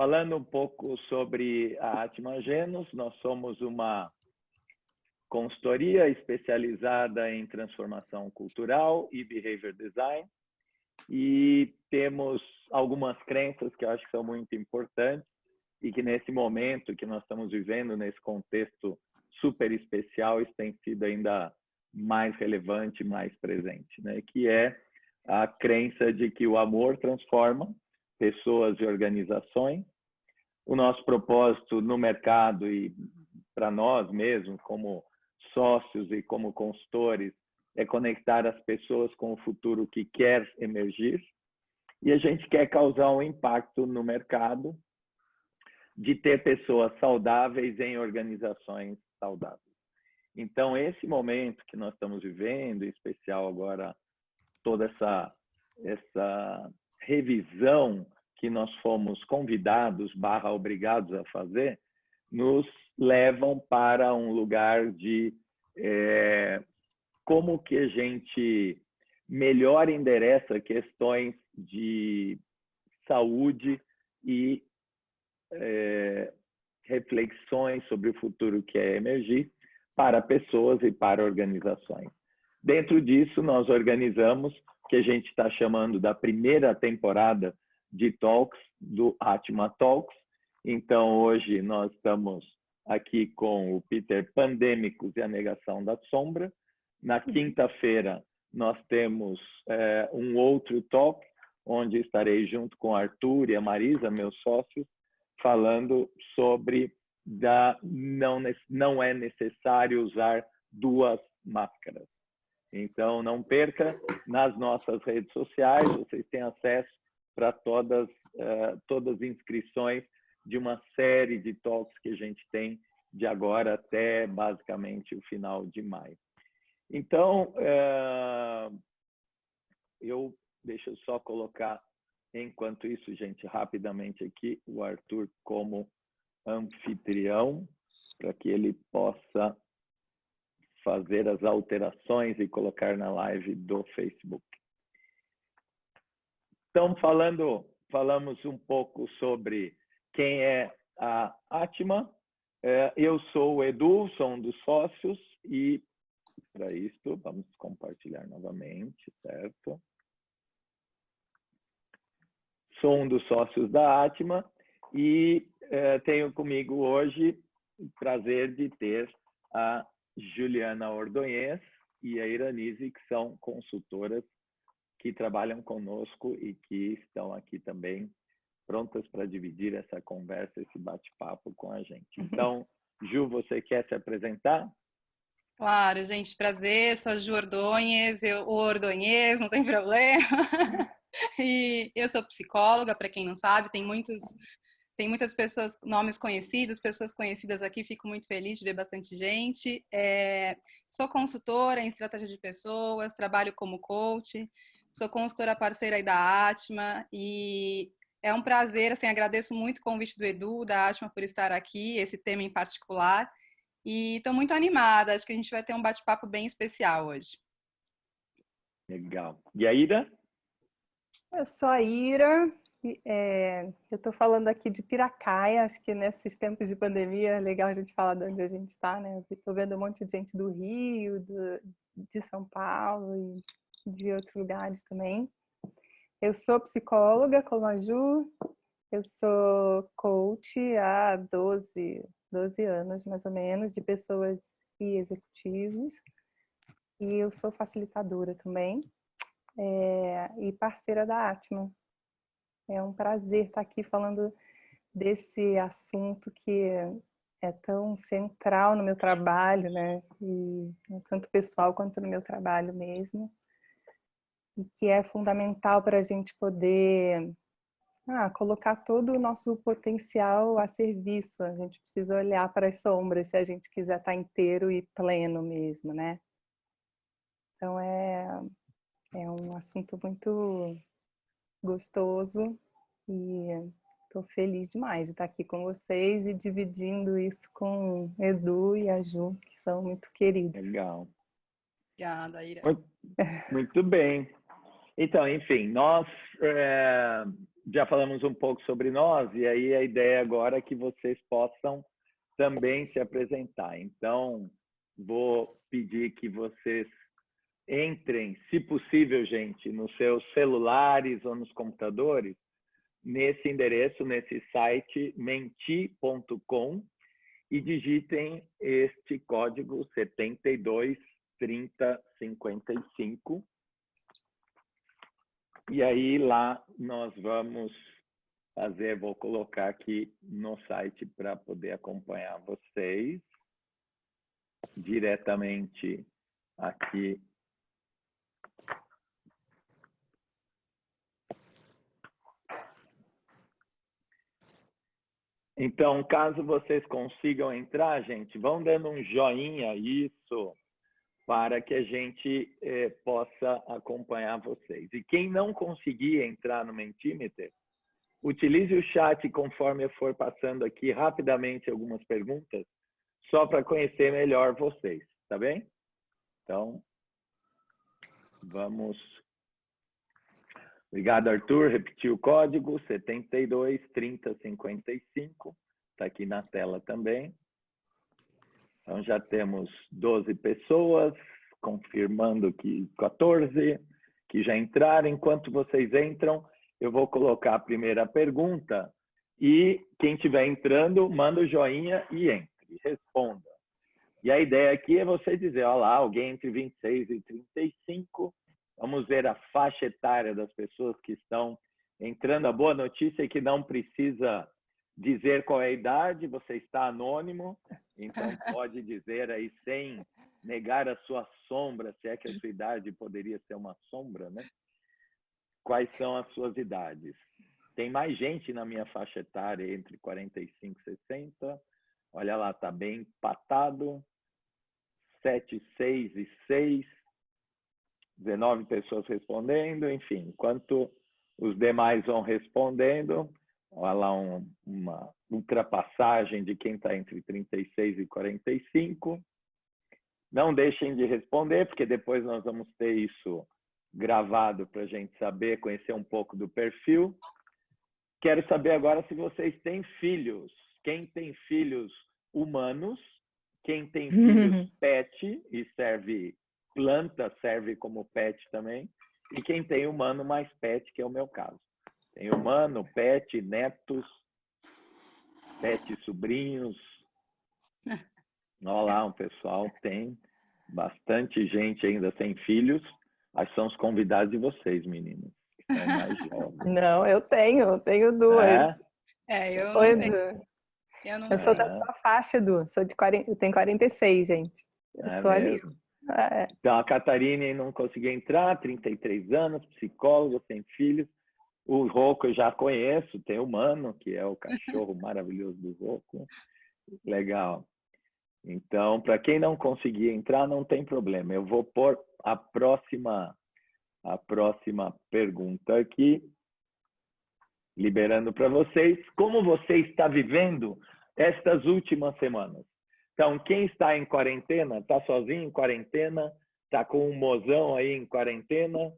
falando um pouco sobre a Atma Genus, nós somos uma consultoria especializada em transformação cultural e behavior design, e temos algumas crenças que eu acho que são muito importantes e que nesse momento que nós estamos vivendo, nesse contexto super especial, isso tem sido ainda mais relevante, mais presente, né? Que é a crença de que o amor transforma pessoas e organizações. O nosso propósito no mercado e para nós mesmos, como sócios e como consultores, é conectar as pessoas com o futuro que quer emergir. E a gente quer causar um impacto no mercado de ter pessoas saudáveis em organizações saudáveis. Então, esse momento que nós estamos vivendo, em especial agora, toda essa revisão que nós fomos convidados / obrigados a fazer, nos levam para um lugar de como que a gente melhor endereça questões de saúde e reflexões sobre o futuro que é emergir para pessoas e para organizações. Dentro disso, nós organizamos o que a gente está chamando da primeira temporada de Talks, do Atma Talks. Então, hoje nós estamos aqui com o Peter Pandêmicos e a Negação da Sombra. Na quinta-feira, nós temos um outro talk, onde estarei junto com o Arthur e a Marisa, meus sócios, falando sobre não é necessário usar duas máscaras. Então, não perca, nas nossas redes sociais, vocês têm acesso para todas as inscrições de uma série de talks que a gente tem de agora até, basicamente, o final de maio. Então, deixa eu só colocar, enquanto isso, gente, rapidamente aqui, o Arthur como anfitrião, para que ele possa fazer as alterações e colocar na live do Facebook. Então, falamos um pouco sobre quem é a Atma. Eu sou o Edu, sou um dos sócios, e para isso, vamos compartilhar novamente, certo? Sou um dos sócios da Atma e tenho comigo hoje o prazer de ter a Juliana Ordonhez e a Iranise, que são consultoras que trabalham conosco e que estão aqui também prontas para dividir essa conversa, esse bate-papo com a gente. Então, Ju, você quer se apresentar? Claro, gente, prazer, sou a Ju Ordonhez, o Ordonhez, não tem problema. E eu sou psicóloga, para quem não sabe, tem muitas pessoas, nomes conhecidos, pessoas conhecidas aqui, fico muito feliz de ver bastante gente. Sou consultora em estratégia de pessoas, trabalho como coach, sou consultora parceira aí da Atma e é um prazer, assim, agradeço muito o convite do Edu, da Atma, por estar aqui, esse tema em particular. E estou muito animada, acho que a gente vai ter um bate-papo bem especial hoje. Legal. E a Ira? Eu sou a Ira, eu estou falando aqui de Piracaia, acho que nesses tempos de pandemia é legal a gente falar de onde a gente está, né? Estou vendo um monte de gente do Rio, de São Paulo e de outros lugares também. Eu sou psicóloga, como a Ju, eu sou coach há 12 anos, mais ou menos, de pessoas e executivos. E eu sou facilitadora também e parceira da Atma. É um prazer estar aqui falando desse assunto que é tão central no meu trabalho, né? E tanto pessoal quanto no meu trabalho mesmo. E que é fundamental para a gente poder colocar todo o nosso potencial a serviço. A gente precisa olhar para as sombras se a gente quiser estar inteiro e pleno mesmo, né? Então é um assunto muito gostoso e estou feliz demais de estar aqui com vocês e dividindo isso com o Edu e a Ju, que são muito queridos. Legal. Obrigada, Ira. Muito bem. Então, enfim, nós já falamos um pouco sobre nós, e aí a ideia agora é que vocês possam também se apresentar. Então, vou pedir que vocês entrem, se possível, gente, nos seus celulares ou nos computadores, nesse endereço, nesse site, menti.com, e digitem este código 723055. E aí lá nós vamos fazer, vou colocar aqui no site para poder acompanhar vocês diretamente aqui. Então, caso vocês consigam entrar, gente, vão dando um joinha, isso, para que a gente possa acompanhar vocês. E quem não conseguir entrar no Mentimeter, utilize o chat conforme eu for passando aqui rapidamente algumas perguntas, só para conhecer melhor vocês, tá bem? Então, vamos... Obrigado, Arthur. Repetir o código, 723055. Está aqui na tela também. Então, já temos 12 pessoas, confirmando que 14 que já entraram. Enquanto vocês entram, eu vou colocar a primeira pergunta e quem estiver entrando, manda o joinha e entre, responda. E a ideia aqui é você dizer, olha lá, alguém entre 26 e 35. Vamos ver a faixa etária das pessoas que estão entrando. A boa notícia é que não precisa dizer qual é a idade, você está anônimo, então pode dizer aí sem negar a sua sombra, se é que a sua idade poderia ser uma sombra, né? Quais são as suas idades? Tem mais gente na minha faixa etária entre 45 e 60. Olha lá, está bem empatado. 7, 6 e 6. 19 pessoas respondendo, enfim, enquanto os demais vão respondendo, olha lá uma ultrapassagem de quem está entre 36 e 45. Não deixem de responder, porque depois nós vamos ter isso gravado para a gente saber, conhecer um pouco do perfil. Quero saber agora se vocês têm filhos. Quem tem filhos humanos, quem tem filhos pet, e planta serve como pet também, e quem tem humano mais pet, que é o meu caso. Tem humano, pet, netos, pet, sobrinhos. Olha lá, o pessoal tem bastante gente ainda sem filhos. Aí são os convidados de vocês, meninas, que são mais jovens. Não, eu tenho duas. Eu Oi, não tenho. Edu. Eu Eu sou da sua faixa, Edu. Sou de 40, eu tenho 46, gente. Eu tô ali. Então, a Catarina não conseguiu entrar, 33 anos, psicóloga, tem filhos. O Rocco eu já conheço, tem o Mano, que é o cachorro maravilhoso do Rocco. Legal. Então, para quem não conseguir entrar, não tem problema. Eu vou pôr a próxima pergunta aqui, liberando para vocês. Como você está vivendo estas últimas semanas? Então, quem está em quarentena, está sozinho em quarentena, está com um mozão aí em quarentena,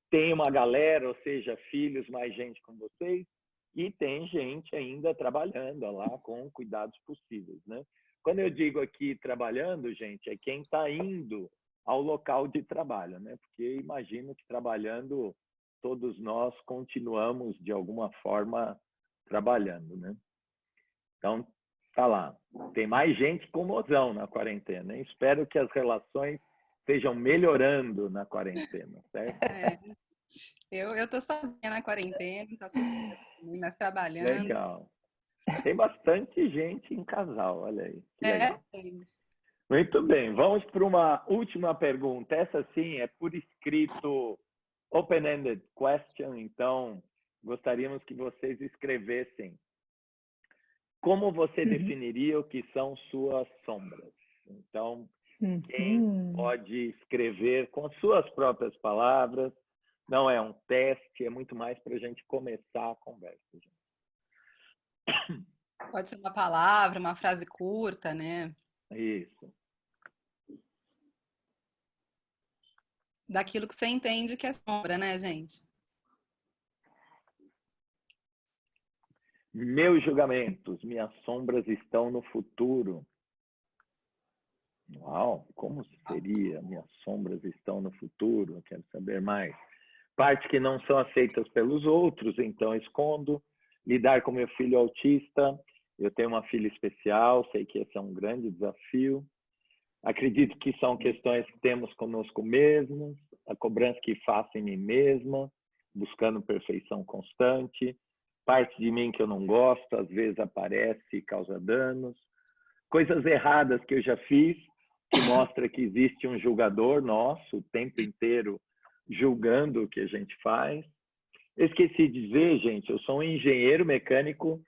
tem uma galera, ou seja, filhos, mais gente com vocês, e tem gente ainda trabalhando lá com cuidados possíveis, né? Quando eu digo aqui trabalhando, gente, é quem está indo ao local de trabalho, né? Porque imagino que trabalhando, todos nós continuamos, de alguma forma, trabalhando, né? Então, tá lá. Tem mais gente com mozão na quarentena, hein? Espero que as relações estejam melhorando na quarentena, certo? Eu tô sozinha na quarentena, tá tudo certo, mas trabalhando. Legal. Tem bastante gente em casal, olha aí. Que legal. Muito bem, vamos para uma última pergunta. Essa sim é por escrito, open-ended question, então gostaríamos que vocês escrevessem como você definiria o que são suas sombras. Então, quem pode escrever com as suas próprias palavras, não é um teste, é muito mais para a gente começar a conversa. Gente. Pode ser uma palavra, uma frase curta, né? Isso. Daquilo que você entende que é sombra, né, gente? Meus julgamentos, minhas sombras estão no futuro. Uau, como seria? Minhas sombras estão no futuro. Eu quero saber mais. Partes que não são aceitas pelos outros, então escondo. Lidar com meu filho autista. Eu tenho uma filha especial, sei que esse é um grande desafio. Acredito que são questões que temos conosco mesmos, a cobrança que faço em mim mesma, buscando perfeição constante. Parte de mim que eu não gosto, às vezes aparece e causa danos. Coisas erradas que eu já fiz, que mostra que existe um julgador nosso o tempo inteiro julgando o que a gente faz. Eu esqueci de dizer, gente, eu sou um engenheiro mecânico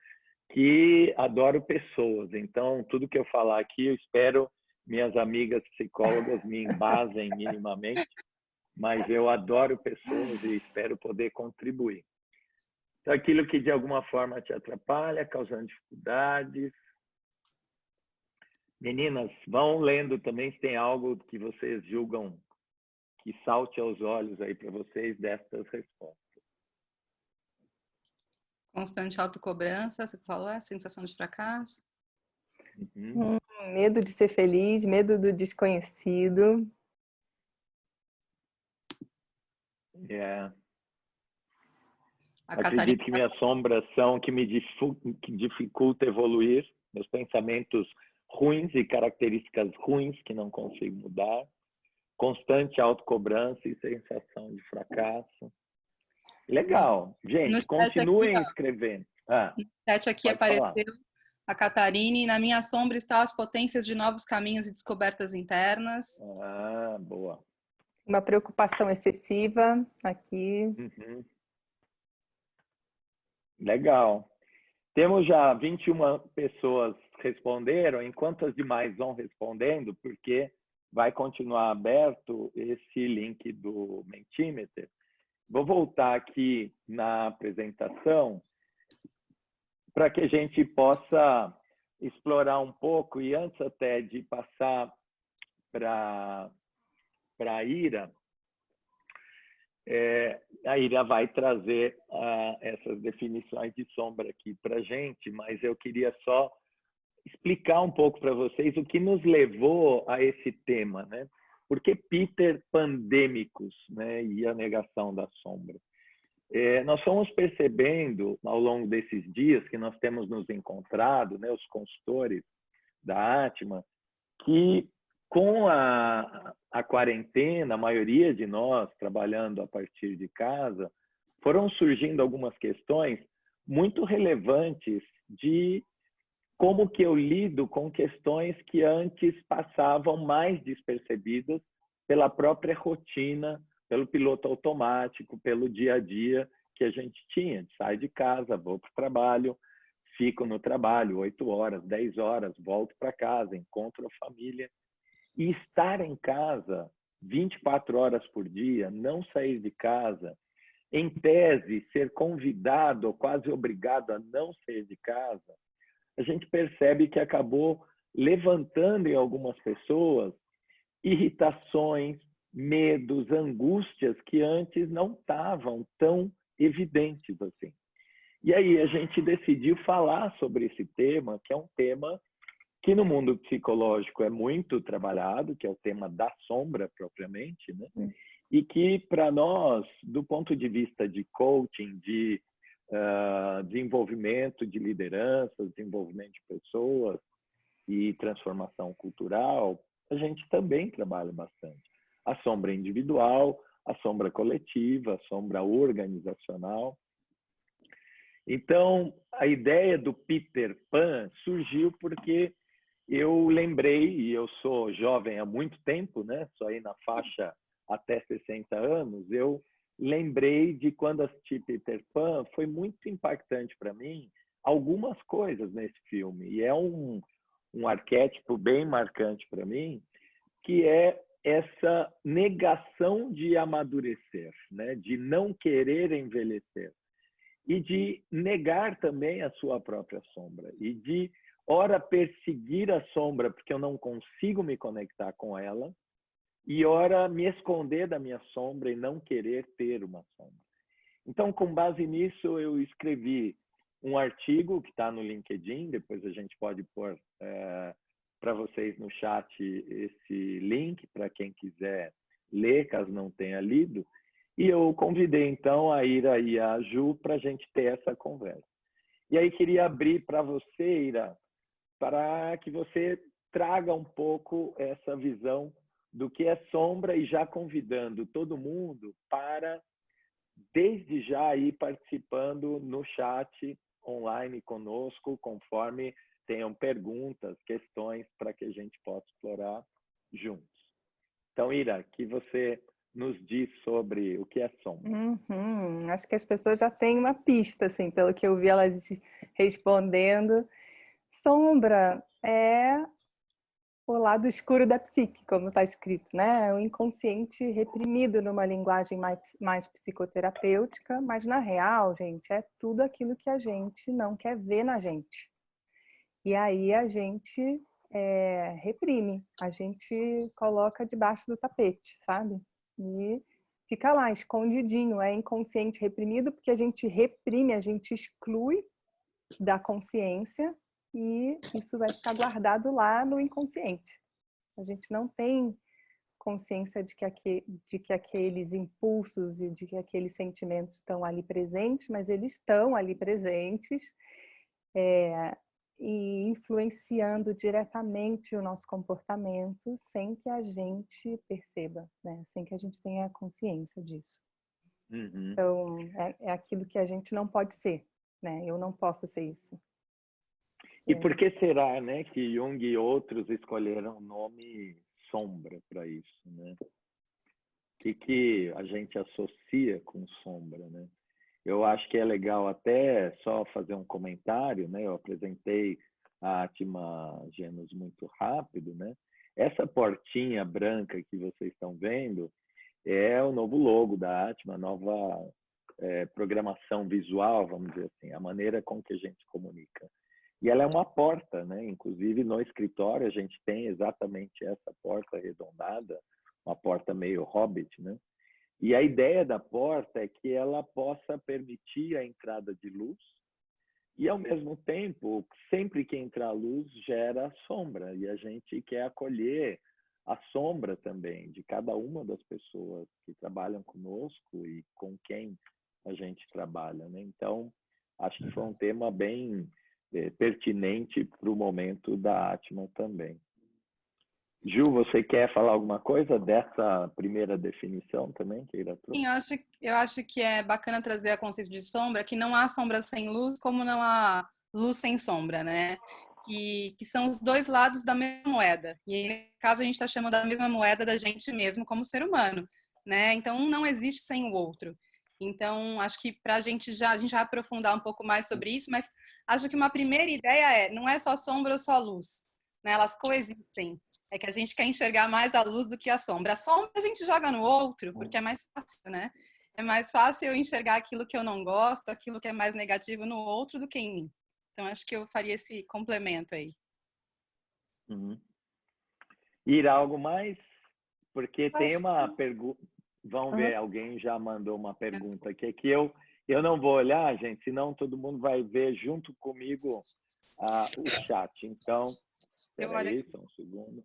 que adoro pessoas. Então, tudo que eu falar aqui, eu espero minhas amigas psicólogas me embasem minimamente, mas eu adoro pessoas e espero poder contribuir. Então, aquilo que de alguma forma te atrapalha, causando dificuldades. Meninas, vão lendo também se tem algo que vocês julgam que salte aos olhos aí para vocês destas respostas. Constante autocobrança, você falou, é sensação de fracasso. Medo de ser feliz, medo do desconhecido. Acredito que minhas sombras são que me dificulta evoluir, meus pensamentos ruins e características ruins que não consigo mudar, constante autocobrança e sensação de fracasso. Legal. Gente, continuem escrevendo. No chat aqui apareceu a Catarine. Na minha sombra estão as potências de novos caminhos e descobertas internas. Ah, boa. Uma preocupação excessiva aqui. Legal. Temos já 21 pessoas responderam, enquanto as demais vão respondendo, porque vai continuar aberto esse link do Mentimeter. Vou voltar aqui na apresentação para que a gente possa explorar um pouco, e antes até de passar para a Ira, a Ira vai trazer essas definições de sombra aqui para a gente, mas eu queria só explicar um pouco para vocês o que nos levou a esse tema, né? Por que Peter pandêmicos, né? E a negação da sombra? Nós fomos percebendo ao longo desses dias que nós temos nos encontrado, né, os consultores da Atma, que com a quarentena, a maioria de nós trabalhando a partir de casa, foram surgindo algumas questões muito relevantes de como que eu lido com questões que antes passavam mais despercebidas pela própria rotina, pelo piloto automático, pelo dia a dia que a gente tinha. Saio de casa, vou para o trabalho, fico no trabalho 8 horas, 10 horas, volto para casa, encontro a família. E estar em casa 24 horas por dia, não sair de casa, em tese, ser convidado ou quase obrigado a não sair de casa, a gente percebe que acabou levantando em algumas pessoas irritações, medos, angústias que antes não estavam tão evidentes assim. E aí a gente decidiu falar sobre esse tema, que é um tema que no mundo psicológico é muito trabalhado, que é o tema da sombra propriamente, né? E que para nós, do ponto de vista de coaching, de desenvolvimento de liderança, desenvolvimento de pessoas e transformação cultural, a gente também trabalha bastante. A sombra individual, a sombra coletiva, a sombra organizacional. Então, a ideia do Peter Pan surgiu porque eu lembrei, e eu sou jovem há muito tempo, né? Só aí na faixa até 60 anos, eu lembrei de quando assisti Peter Pan, foi muito impactante para mim algumas coisas nesse filme. E é um arquétipo bem marcante para mim, que é essa negação de amadurecer, né? De não querer envelhecer. E de negar também a sua própria sombra. E de, ora, perseguir a sombra porque eu não consigo me conectar com ela, e ora me esconder da minha sombra e não querer ter uma sombra. Então, com base nisso, eu escrevi um artigo que está no LinkedIn, depois a gente pode pôr para vocês no chat esse link para quem quiser ler, caso não tenha lido. E eu convidei, então, a Ira e a Ju para a gente ter essa conversa. E aí queria abrir para você, Ira, para que você traga um pouco essa visão do que é sombra e já convidando todo mundo para, desde já, ir participando no chat online conosco, conforme tenham perguntas, questões, para que a gente possa explorar juntos. Então, Ira, que você nos diz sobre o que é sombra? Acho que as pessoas já têm uma pista, assim, pelo que eu vi elas respondendo. Sombra é o lado escuro da psique, como está escrito, né? O inconsciente reprimido numa linguagem mais psicoterapêutica, mas na real, gente, é tudo aquilo que a gente não quer ver na gente. E aí a gente reprime, a gente coloca debaixo do tapete, sabe? E fica lá, escondidinho, é inconsciente reprimido, porque a gente reprime, a gente exclui da consciência e isso vai ficar guardado lá no inconsciente. A gente não tem consciência de que aqueles impulsos e de que aqueles sentimentos estão ali presentes, mas eles estão ali presentes e influenciando diretamente o nosso comportamento sem que a gente perceba, né? Sem que a gente tenha consciência disso. Então, é aquilo que a gente não pode ser, né? Eu não posso ser isso. E por que será, né, que Jung e outros escolheram o nome sombra para isso, né? O que a gente associa com sombra, né? Eu acho que é legal até só fazer um comentário, né? Eu apresentei a Atma Genus muito rápido, né? Essa portinha branca que vocês estão vendo é o novo logo da Atma, a nova programação visual, vamos dizer assim, a maneira com que a gente comunica. E ela é uma porta, né? Inclusive no escritório a gente tem exatamente essa porta arredondada, uma porta meio hobbit, né? E a ideia da porta é que ela possa permitir a entrada de luz e, ao mesmo tempo, sempre que entrar luz gera sombra e a gente quer acolher a sombra também de cada uma das pessoas que trabalham conosco e com quem a gente trabalha, né? Então, acho que foi um tema bem pertinente para o momento da Atma também. Ju, você quer falar alguma coisa dessa primeira definição também, que Ira trouxe? Sim, eu acho que é bacana trazer a conceito de sombra, que não há sombra sem luz, como não há luz sem sombra, né? Que são os dois lados da mesma moeda. E, nesse caso, a gente está chamando da mesma moeda da gente mesmo como ser humano, né? Então, um não existe sem o outro. Então, acho que para a gente já aprofundar um pouco mais sobre isso, mas acho que uma primeira ideia não é só sombra ou só luz, né? Elas coexistem. É que a gente quer enxergar mais a luz do que a sombra. A sombra a gente joga no outro, porque é mais fácil, né? É mais fácil eu enxergar aquilo que eu não gosto, aquilo que é mais negativo no outro do que em mim. Então, acho que eu faria esse complemento aí. Ira, algo mais? Porque tem uma pergunta... Vamos ver, alguém já mandou uma pergunta aqui, que eu não vou olhar, gente, senão todo mundo vai ver junto comigo o chat. Então, espera aí, só um segundo.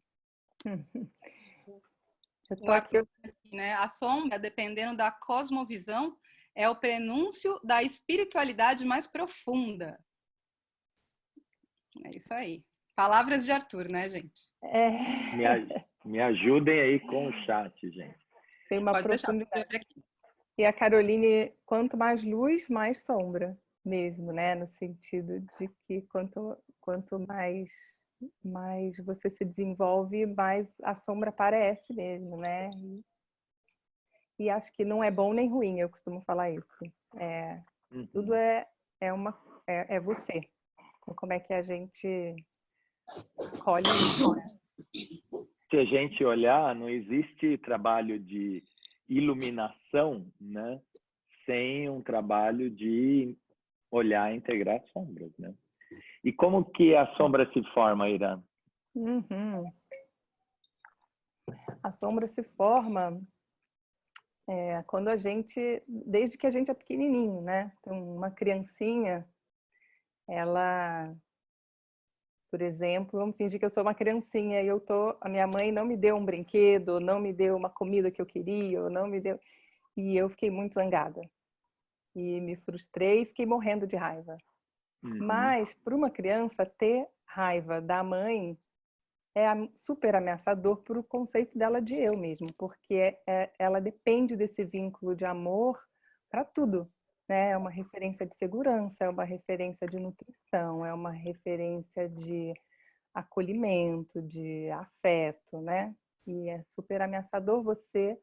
Eu tô aqui. Né? A sombra, dependendo da cosmovisão, é o prenúncio da espiritualidade mais profunda. É isso aí. Palavras de Arthur, né, gente? Me ajudem aí com o chat, gente. Tem uma profundidade. E a Caroline, quanto mais luz, mais sombra mesmo, né? No sentido de que quanto mais você se desenvolve, mais a sombra aparece mesmo, né? E acho que não é bom nem ruim, eu costumo falar isso. Tudo é você. Como é que a gente colhe isso, né? Se a gente olhar, não existe trabalho de iluminação, né, sem um trabalho de olhar e integrar sombras, né? E como que a sombra se forma, Ira? A sombra se forma quando desde que a gente é pequenininho, né? Então, uma criancinha, ela, por exemplo, vamos fingir que eu sou uma criancinha e a minha mãe não me deu um brinquedo, não me deu uma comida que eu queria, ou não me deu, e eu fiquei muito zangada. E me frustrei e fiquei morrendo de raiva. Mas, para uma criança, ter raiva da mãe é super ameaçador para o conceito dela de eu mesmo, porque ela depende desse vínculo de amor para tudo, né? É uma referência de segurança, é uma referência de nutrição, é uma referência de acolhimento, de afeto, né? E é super ameaçador você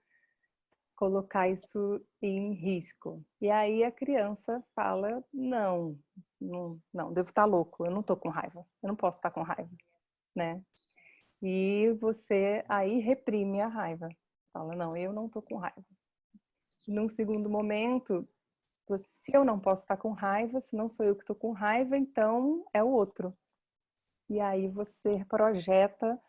colocar isso em risco. E aí a criança fala, não, devo estar louco, eu não estou com raiva, eu não posso estar com raiva, né? E você aí reprime a raiva. Fala, não, eu não estou com raiva. Num segundo momento, se eu não posso estar com raiva, se não sou eu que estou com raiva, então é o outro. E aí você projeta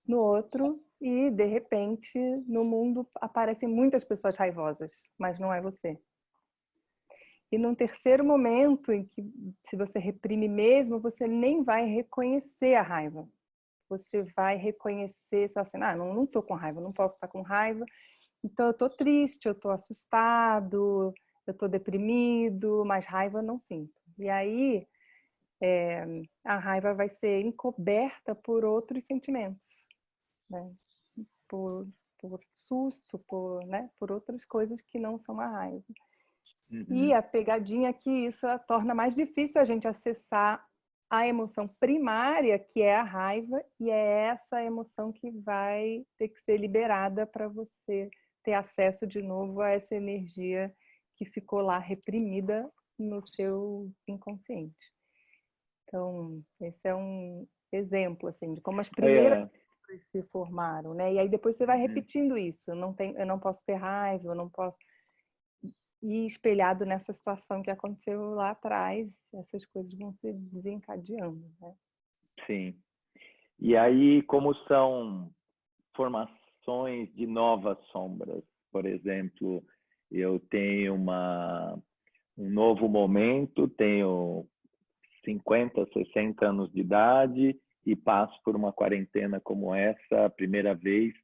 no outro e, de repente, no mundo aparecem muitas pessoas raivosas, mas não é você. E num terceiro momento, em que se você reprime mesmo, você nem vai reconhecer a raiva. Você vai reconhecer, assim, não estou com raiva, não posso estar com raiva, então eu estou triste, eu estou assustado, eu estou deprimido, mas raiva eu não sinto. E aí a raiva vai ser encoberta por outros sentimentos, né? Por susto, por outras coisas que não são a raiva. E a pegadinha é que isso torna mais difícil a gente acessar a emoção primária, que é a raiva, e é essa emoção que vai ter que ser liberada para você ter acesso de novo a essa energia que ficou lá reprimida no seu inconsciente. Então, esse é um exemplo assim de como as primeiras se formaram, né? E aí depois você vai repetindo isso. Eu não posso ter raiva, eu não posso. E espelhado nessa situação que aconteceu lá atrás, essas coisas vão se desencadeando, né? Sim. E aí, como são formações de novas sombras? Por exemplo, eu tenho um novo momento, tenho 50, 60 anos de idade e passo por uma quarentena como essa, a primeira vez,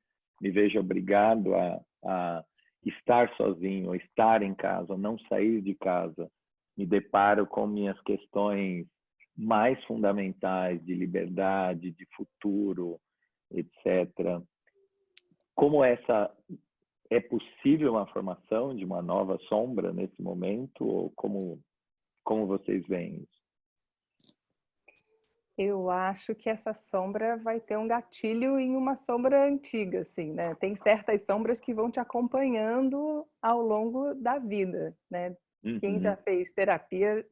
me vejo obrigado a estar sozinho, estar em casa, não sair de casa. Me deparo com minhas questões mais fundamentais de liberdade, de futuro, etc. Como é possível uma formação de uma nova sombra nesse momento? Ou como vocês veem isso? Eu acho que essa sombra vai ter um gatilho em uma sombra antiga, assim, né? Tem certas sombras que vão te acompanhando ao longo da vida, né? Quem já fez terapia,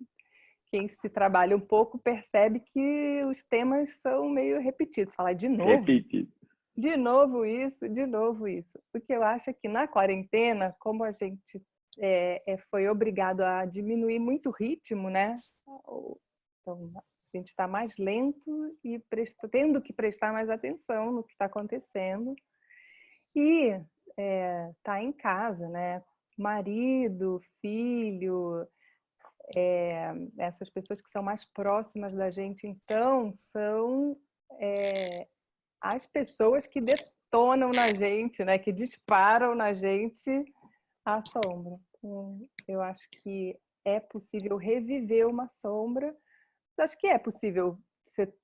quem se trabalha um pouco, percebe que os temas são meio repetidos. Falar de novo? Repetido. De novo isso, de novo isso. O que eu acho é que na quarentena, como a gente foi obrigado a diminuir muito o ritmo, né? Então, a gente está mais lento e tendo que prestar mais atenção no que está acontecendo. E tá em casa, né? Marido, filho, essas pessoas que são mais próximas da gente, então, são as pessoas que detonam na gente, né? Que disparam na gente a sombra. Então, eu acho que é possível reviver uma sombra. Eu acho que é possível ser...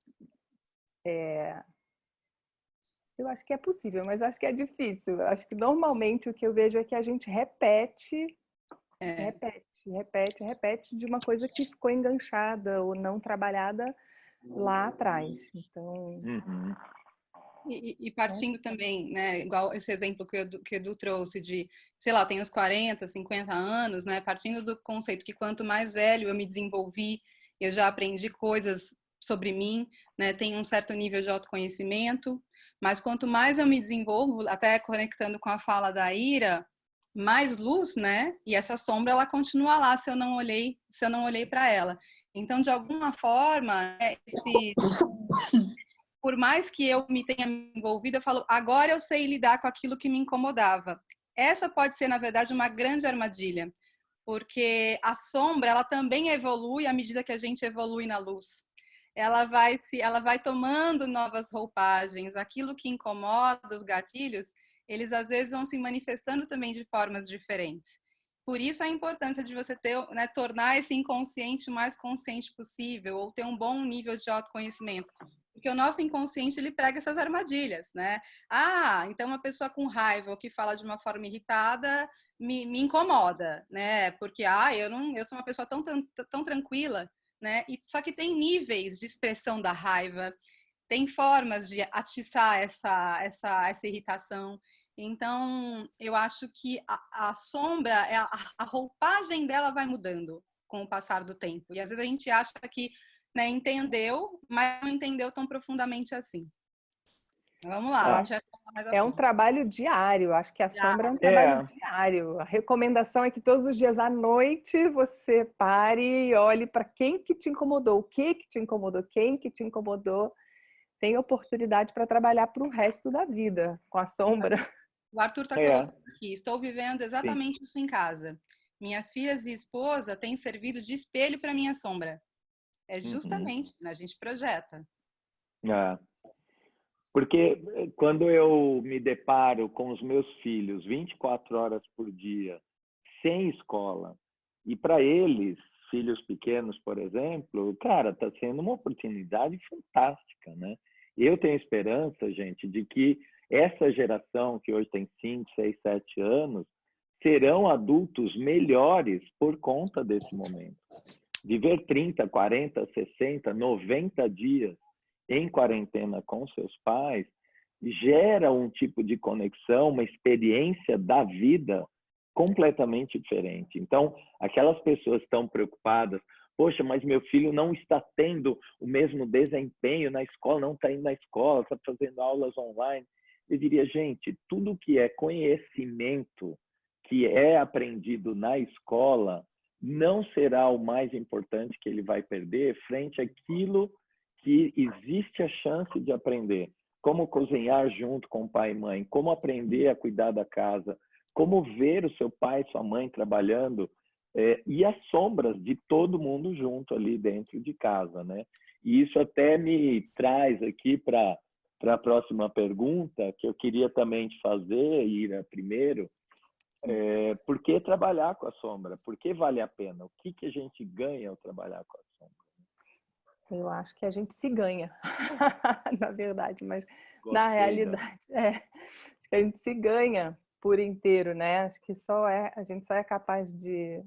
Eu acho que é possível, mas acho que é difícil. Eu acho que normalmente o que eu vejo é que a gente repete de uma coisa que ficou enganchada ou não trabalhada lá atrás. Então... E partindo também, né, igual esse exemplo que o Edu trouxe de, sei lá, tem uns 40, 50 anos, né, partindo do conceito que quanto mais velho eu me desenvolvi, eu já aprendi coisas sobre mim, né, tenho um certo nível de autoconhecimento, mas quanto mais eu me desenvolvo, até conectando com a fala da Ira, mais luz, né, e essa sombra ela continua lá se eu não olhei para ela. Então, de alguma forma, por mais que eu me tenha envolvido, eu falo, agora eu sei lidar com aquilo que me incomodava. Essa pode ser, na verdade, uma grande armadilha, porque a sombra, ela também evolui à medida que a gente evolui na luz. Ela vai tomando novas roupagens. Aquilo que incomoda, os gatilhos, eles às vezes vão se manifestando também de formas diferentes. Por isso a importância de você ter, né, tornar esse inconsciente o mais consciente possível, ou ter um bom nível de autoconhecimento. Porque o nosso inconsciente, ele prega essas armadilhas, né? Ah, então uma pessoa com raiva ou que fala de uma forma irritada me incomoda, né? Porque eu sou uma pessoa tão tranquila, né? Só que tem níveis de expressão da raiva, tem formas de atiçar essa irritação. Então, eu acho que a sombra, a roupagem dela vai mudando com o passar do tempo. E às vezes a gente acha que, né, entendeu, mas não entendeu tão profundamente assim. Vamos lá, a gente vai falar mais É um trabalho diário, acho que a sombra é um trabalho diário. A recomendação é que todos os dias à noite você pare e olhe para quem que te incomodou, o que te incomodou, quem que te incomodou. Tem oportunidade para trabalhar para o resto da vida com a sombra. O Arthur está colocando aqui, estou vivendo exatamente isso em casa. Minhas filhas e esposa têm servido de espelho para minha sombra. É justamente, né, a gente projeta. Porque quando eu me deparo com os meus filhos 24 horas por dia, sem escola, e para eles, filhos pequenos, por exemplo, cara, está sendo uma oportunidade fantástica, né? Eu tenho esperança, gente, de que essa geração, que hoje tem 5, 6, 7 anos, serão adultos melhores por conta desse momento. Viver 30, 40, 60, 90 dias em quarentena com seus pais gera um tipo de conexão, uma experiência da vida completamente diferente. Então, aquelas pessoas estão preocupadas, poxa, mas meu filho não está tendo o mesmo desempenho na escola, não está indo na escola, está fazendo aulas online. Eu diria, gente, tudo que é conhecimento que é aprendido na escola não será o mais importante que ele vai perder frente àquilo que existe a chance de aprender. Como cozinhar junto com o pai e mãe, como aprender a cuidar da casa, como ver o seu pai e sua mãe trabalhando, e as sombras de todo mundo junto ali dentro de casa, né? E isso até me traz aqui para a próxima pergunta, que eu queria também te fazer, Ira, primeiro. Por que trabalhar com a sombra? Por que vale a pena? O que a gente ganha ao trabalhar com a sombra? Eu acho que a gente se ganha, na verdade, mas na Gostei, realidade, acho que a gente se ganha por inteiro, né? Acho que a gente só é capaz de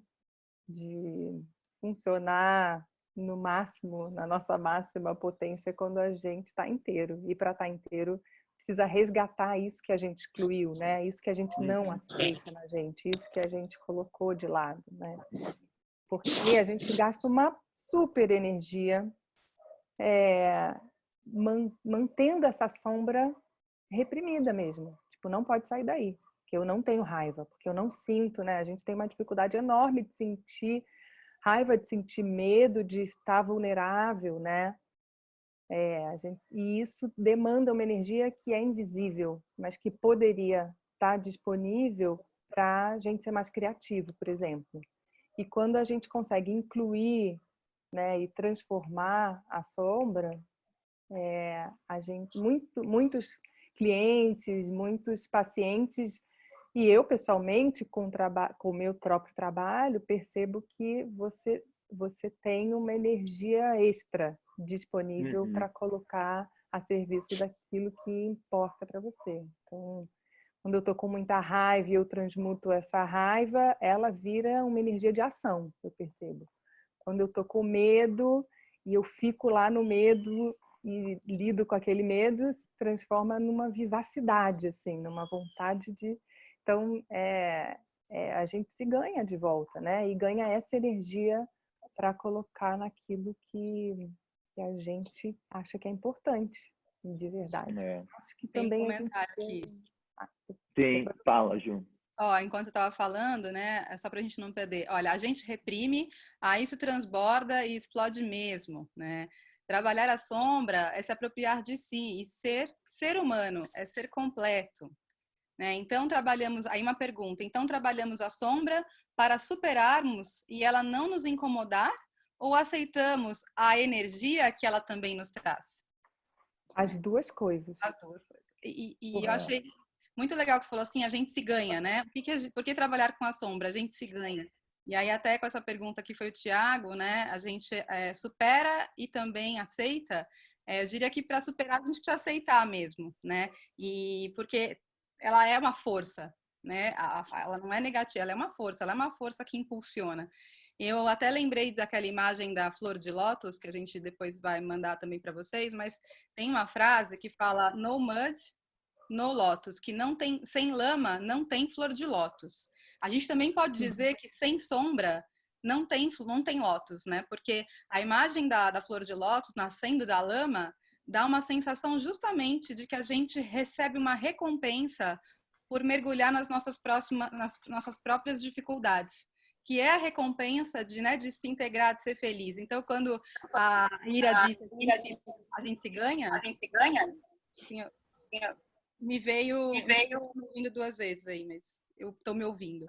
funcionar no máximo, na nossa máxima potência, quando a gente está inteiro. E para estar inteiro, precisa resgatar isso que a gente excluiu, né? Isso que a gente não aceita na gente, isso que a gente colocou de lado, né? Porque a gente gasta uma super energia mantendo essa sombra reprimida mesmo. Tipo, não pode sair daí, porque eu não tenho raiva, porque eu não sinto, né? A gente tem uma dificuldade enorme de sentir raiva, de sentir medo, de estar vulnerável, né? E isso demanda uma energia que é invisível, mas que poderia estar disponível para a gente ser mais criativo, por exemplo. E quando a gente consegue incluir, né, e transformar a sombra, muitos clientes, muitos pacientes, e eu pessoalmente, com o meu próprio trabalho, percebo que você tem uma energia extra disponível para colocar a serviço daquilo que importa para você. Então, quando eu estou com muita raiva e eu transmuto essa raiva, ela vira uma energia de ação, eu percebo. Quando eu estou com medo e eu fico lá no medo e lido com aquele medo, se transforma numa vivacidade, assim, numa vontade de... Então, a gente se ganha de volta, né? E ganha essa energia para colocar naquilo que a gente acha que é importante, de verdade. Acho que tem também um comentário aqui. Sim, fala, Ju. Enquanto eu estava falando, né, é só para a gente não perder. Olha, a gente reprime, isso transborda e explode mesmo, né? Trabalhar a sombra é se apropriar de si e ser humano, é ser completo, né? Então, trabalhamos... Aí uma pergunta. Então, trabalhamos a sombra para superarmos e ela não nos incomodar? Ou aceitamos a energia que ela também nos traz? As duas coisas. As duas coisas. E eu achei muito legal que você falou assim, a gente se ganha, né? Por que trabalhar com a sombra? A gente se ganha. E aí até com essa pergunta que foi o Tiago, né? A gente supera e também aceita. Eu diria que para superar a gente precisa aceitar mesmo, né? E porque ela é uma força, né? Ela não é negativa, ela é uma força que impulsiona. Eu até lembrei daquela imagem da flor de lótus, que a gente depois vai mandar também para vocês, mas tem uma frase que fala no mud, no lótus, que não tem, sem lama não tem flor de lótus. A gente também pode dizer que sem sombra não tem lótus, né? Porque a imagem da flor de lótus nascendo da lama dá uma sensação justamente de que a gente recebe uma recompensa por mergulhar nas nossas próprias dificuldades, que é a recompensa de, né, de se integrar, de ser feliz. Então, quando a Ira diz a gente se ganha, assim, me veio ouvindo duas vezes aí, mas eu estou me ouvindo.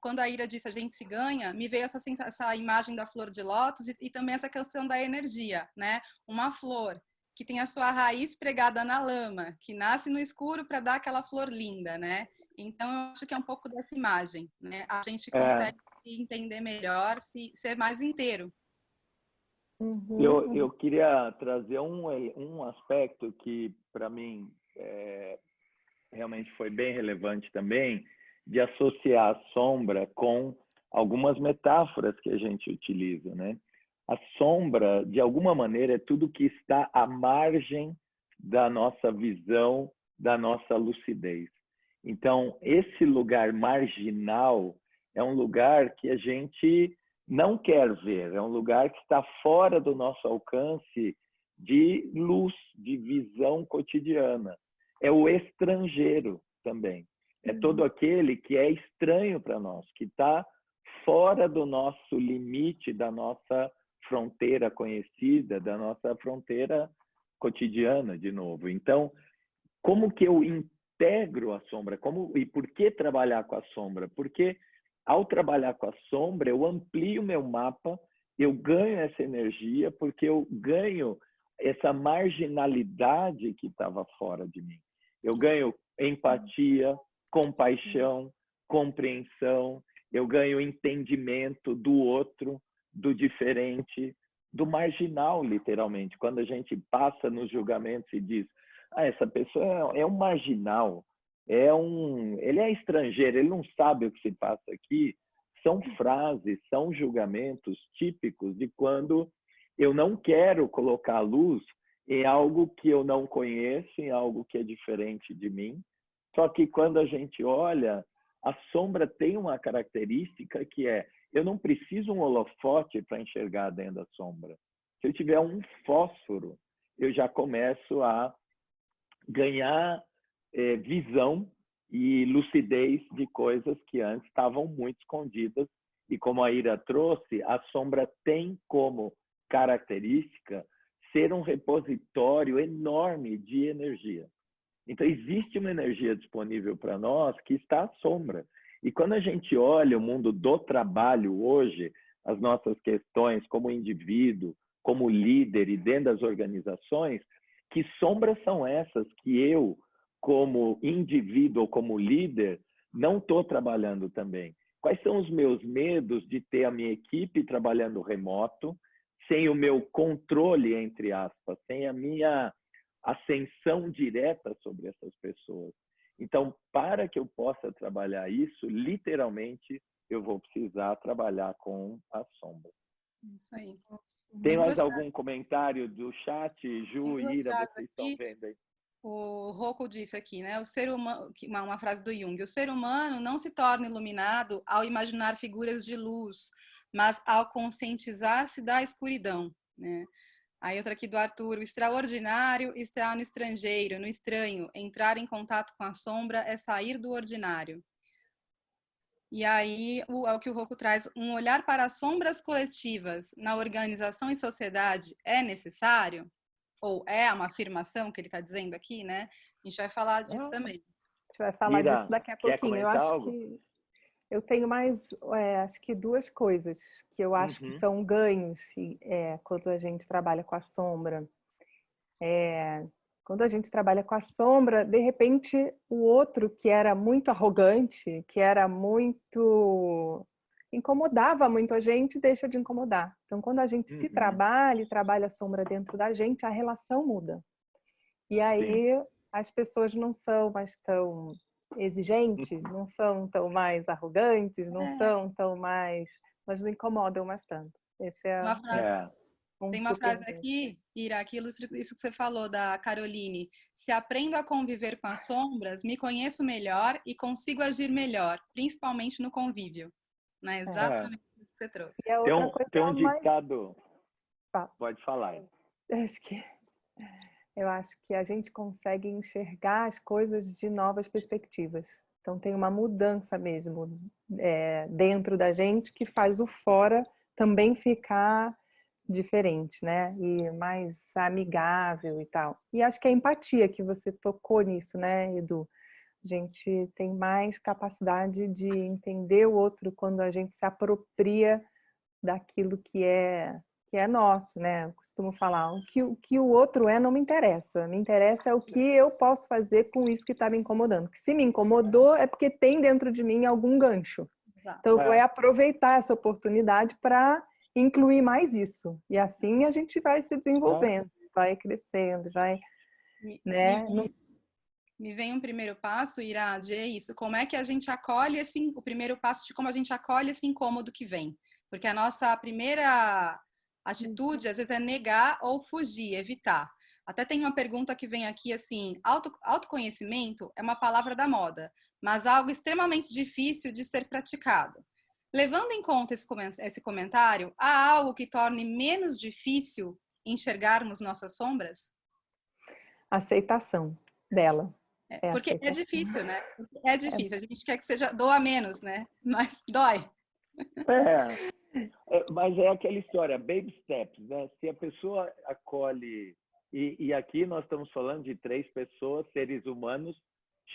Quando a Ira disse a gente se ganha, me veio essa imagem da flor de lótus e também essa questão da energia, né? Uma flor que tem a sua raiz pregada na lama, que nasce no escuro para dar aquela flor linda, né? Então, eu acho que é um pouco dessa imagem, né? A gente consegue se entender melhor, ser mais inteiro. Eu queria trazer um aspecto que, para mim, realmente foi bem relevante também, de associar a sombra com algumas metáforas que a gente utiliza, né? A sombra, de alguma maneira, é tudo que está à margem da nossa visão, da nossa lucidez. Então, esse lugar marginal é um lugar que a gente não quer ver, é um lugar que está fora do nosso alcance de luz, de visão cotidiana. É o estrangeiro também. É todo aquele que é estranho para nós, que está fora do nosso limite, da nossa fronteira conhecida, da nossa fronteira cotidiana, de novo. Então, como que eu integro a sombra? E por que trabalhar com a sombra? Porque ao trabalhar com a sombra, eu amplio meu mapa, eu ganho essa energia, porque eu ganho essa marginalidade que estava fora de mim. Eu ganho empatia, compaixão, compreensão, eu ganho entendimento do outro, do diferente, do marginal, literalmente. Quando a gente passa nos julgamentos e diz, essa pessoa é um marginal, ele é estrangeiro, ele não sabe o que se passa aqui. São frases, são julgamentos típicos de quando eu não quero colocar a luz em algo que eu não conheço, em algo que é diferente de mim. Só que quando a gente olha, a sombra tem uma característica que eu não preciso um holofote para enxergar dentro da sombra. Se eu tiver um fósforo, eu já começo a ganhar visão e lucidez de coisas que antes estavam muito escondidas. E como a Ira trouxe, a sombra tem como característica ser um repositório enorme de energia. Então, existe uma energia disponível para nós que está à sombra. E quando a gente olha o mundo do trabalho hoje, as nossas questões como indivíduo, como líder e dentro das organizações, que sombras são essas que eu, como indivíduo ou como líder, não estou trabalhando também? Quais são os meus medos de ter a minha equipe trabalhando remoto, sem o meu controle, entre aspas, sem a minha ascensão direta sobre essas pessoas? Então, para que eu possa trabalhar isso, literalmente, eu vou precisar trabalhar com a sombra. Isso aí. Tem mais algum comentário do chat? Ju, Ira, vocês estão vendo aí? O Rocco disse aqui, né? O ser humano, uma frase do Jung: o ser humano não se torna iluminado ao imaginar figuras de luz, mas ao conscientizar-se da escuridão, né? Aí outra aqui do Arthur: o extraordinário está no estrangeiro, no estranho. Entrar em contato com a sombra é sair do ordinário. E aí, é o que o Rocco traz: um olhar para as sombras coletivas na organização e sociedade é necessário? Ou é uma afirmação que ele está dizendo aqui, né? A gente vai falar disso também. gente vai falar Ira, disso daqui a quer pouquinho. Eu comentar acho algo? que eu tenho mais, acho que duas coisas que eu acho que Uhum, são ganhos quando a gente trabalha com a sombra. Quando a gente trabalha com a sombra, de repente o outro que era muito arrogante, que era muito incomodava muito a gente, deixa de incomodar. Então, quando a gente se uhum, trabalha e trabalha a sombra dentro da gente, a relação muda. E sim. aí as pessoas não são mais tão exigentes, não são tão mais arrogantes, não É, são tão mais, mas não incomodam mais tanto. Esse é uma frase. É, um Tem uma super frase aqui, Ira, que ilustra isso que você falou da Caroline. Se aprendo a conviver com as sombras, me conheço melhor e consigo agir melhor, principalmente no convívio. Né? é. Exatamente isso que você trouxe. E a outra coisa Tem é um a mais, ditado, pá, pode falar. acho que eu acho que a gente consegue enxergar as coisas de novas perspectivas. Então tem uma mudança mesmo dentro da gente que faz o fora também ficar diferente, né? E mais amigável e tal. E acho que a empatia que você tocou nisso, né, Edu? A gente tem mais capacidade de entender o outro quando a gente se apropria daquilo que é nosso, né? Eu costumo falar, o que o outro é não me interessa. Me interessa o que eu posso fazer com isso que está me incomodando. Que se me incomodou é porque tem dentro de mim algum gancho. Exato. Então eu vou É, aproveitar essa oportunidade para incluir mais isso. E assim a gente vai se é. desenvolvendo, vai crescendo, vai, Me, me, né? me vem um primeiro passo, Irad, é isso. Como é que a gente acolhe o primeiro passo de como a gente acolhe esse incômodo que vem? Porque a nossa primeira atitude, às vezes, é negar ou fugir, evitar. Até tem uma pergunta que vem aqui assim: autoconhecimento é uma palavra da moda, mas algo extremamente difícil de ser praticado. Levando em conta esse comentário, há algo que torne menos difícil enxergarmos nossas sombras? Aceitação dela. É Porque é aceitação. difícil, né? É difícil. A gente quer que seja doa menos, né? Mas dói. Mas é aquela história, baby steps, né? Se a pessoa acolhe, e aqui nós estamos falando de 3 pessoas, seres humanos,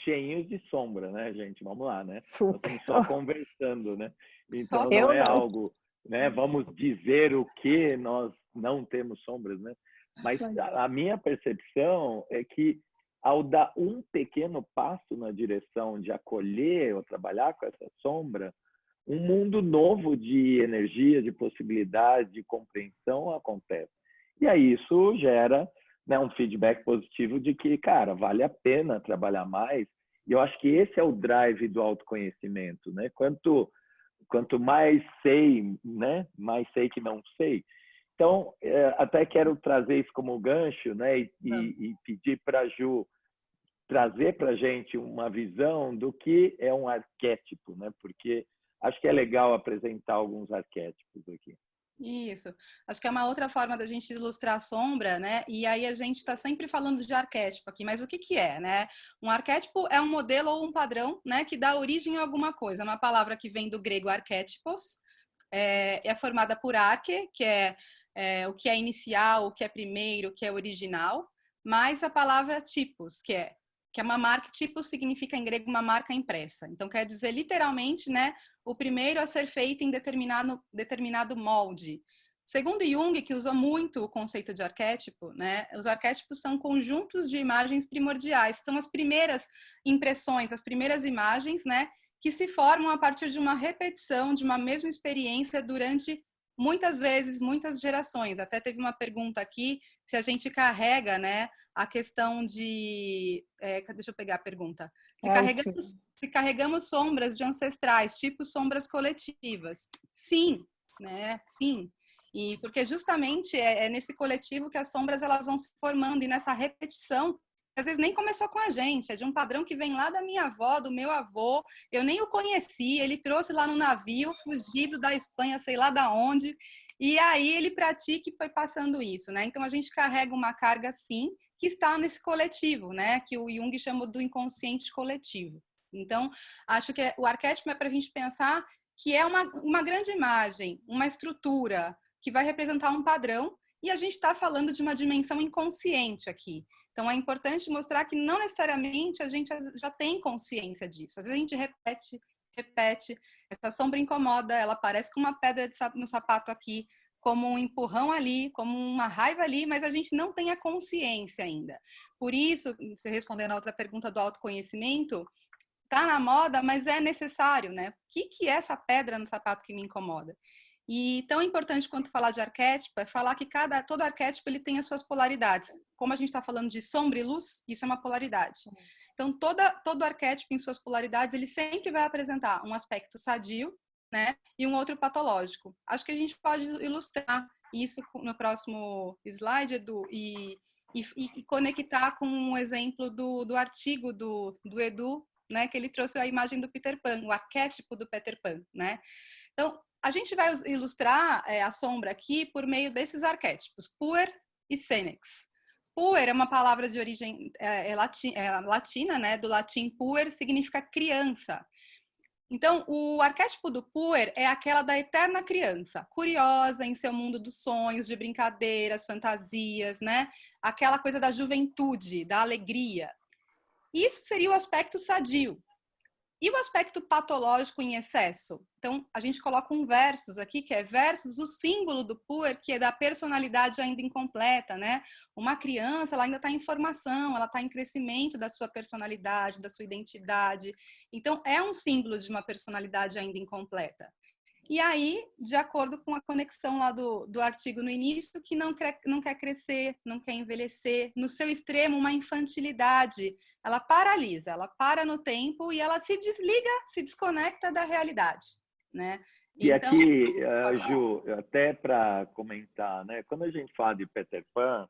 cheios de sombra, né, gente? Vamos lá, né? Nós Super. estamos só conversando, né? Só Então não Eu é não. algo, né? Vamos dizer o que nós não temos sombras, né? Mas a minha percepção é que ao dar um pequeno passo na direção de acolher ou trabalhar com essa sombra, um mundo novo de energia, de possibilidade, de compreensão acontece. E aí isso gera, né, um feedback positivo de que, cara, vale a pena trabalhar mais. E eu acho que esse é o drive do autoconhecimento, né? Quanto mais sei, né, mais sei que não sei. Então, até quero trazer isso como gancho, né, e pedir para a Ju trazer para a gente uma visão do que é um arquétipo, né? Porque acho que é legal apresentar alguns arquétipos aqui. Isso. Acho que é uma outra forma da gente ilustrar a sombra, né? E aí a gente está sempre falando de arquétipo aqui, mas o que que é, né? Um arquétipo é um modelo ou um padrão, né? Que dá origem a alguma coisa. É uma palavra que vem do grego arquétipos, é formada por arche, que é o que é inicial, o que é primeiro, o que é original, mais a palavra tipos, que é uma marca. Tipos significa em grego uma marca impressa. Então quer dizer literalmente, né? O primeiro a ser feito em determinado molde. Segundo Jung, que usou muito o conceito de arquétipo, né? Os arquétipos são conjuntos de imagens primordiais. São as primeiras impressões, as primeiras imagens, né? Que se formam a partir de uma repetição de uma mesma experiência durante muitas vezes, muitas gerações. Até teve uma pergunta aqui se a gente carrega, né, a questão de... deixa eu pegar a pergunta. Se carregamos sombras de ancestrais, tipo sombras coletivas. Sim, né? Sim. E porque justamente é nesse coletivo que as sombras elas vão se formando e nessa repetição às vezes nem começou com a gente, é de um padrão que vem lá da minha avó, do meu avô, eu nem o conheci, ele trouxe lá no navio, fugido da Espanha, sei lá da onde, e aí ele pratica e foi passando isso, né? Então a gente carrega uma carga, sim, que está nesse coletivo, né? Que o Jung chama do inconsciente coletivo. Então, acho que o arquétipo é para a gente pensar que é uma grande imagem, uma estrutura que vai representar um padrão, e a gente está falando de uma dimensão inconsciente aqui. Então, é importante mostrar que não necessariamente a gente já tem consciência disso. Às vezes a gente repete, essa sombra incomoda, ela parece com uma pedra no sapato aqui, como um empurrão ali, como uma raiva ali, mas a gente não tem a consciência ainda. Por isso, você respondendo a outra pergunta do autoconhecimento, tá na moda, mas é necessário, né? O que é essa pedra no sapato que me incomoda? E tão importante quanto falar de arquétipo é falar que todo arquétipo ele tem as suas polaridades. Como a gente está falando de sombra e luz, isso é uma polaridade. Então, todo arquétipo em suas polaridades, ele sempre vai apresentar um aspecto sadio, né, e um outro patológico. Acho que a gente pode ilustrar isso no próximo slide, Edu, e conectar com um exemplo do artigo do Edu, né, que ele trouxe a imagem do Peter Pan, o arquétipo do Peter Pan, né? Então, a gente vai ilustrar a sombra aqui por meio desses arquétipos, Puer e Senex. Puer é uma palavra de origem latina, né? Do latim puer significa criança. Então, o arquétipo do Puer é aquela da eterna criança, curiosa em seu mundo dos sonhos, de brincadeiras, fantasias, né? Aquela coisa da juventude, da alegria. Isso seria o aspecto sadio. E o aspecto patológico em excesso? Então, a gente coloca um versus aqui, que é versus o símbolo do Puer, que é da personalidade ainda incompleta, né? Uma criança, ela ainda está em formação, ela está em crescimento da sua personalidade, da sua identidade. Então, é um símbolo de uma personalidade ainda incompleta. E aí, de acordo com a conexão lá do artigo no início, que não quer crescer, não quer envelhecer, no seu extremo, uma infantilidade, ela paralisa, ela para no tempo e ela se desliga, se desconecta da realidade, né? E então, aqui, Ju, até para comentar, né? Quando a gente fala de Peter Pan,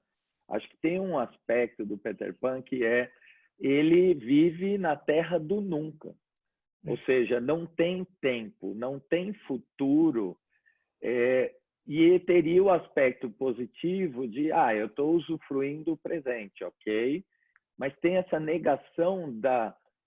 acho que tem um aspecto do Peter Pan que é ele vive na terra do nunca. Ou seja, não tem tempo, não tem futuro, e teria o aspecto positivo de, eu estou usufruindo o presente, ok? Mas tem essa negação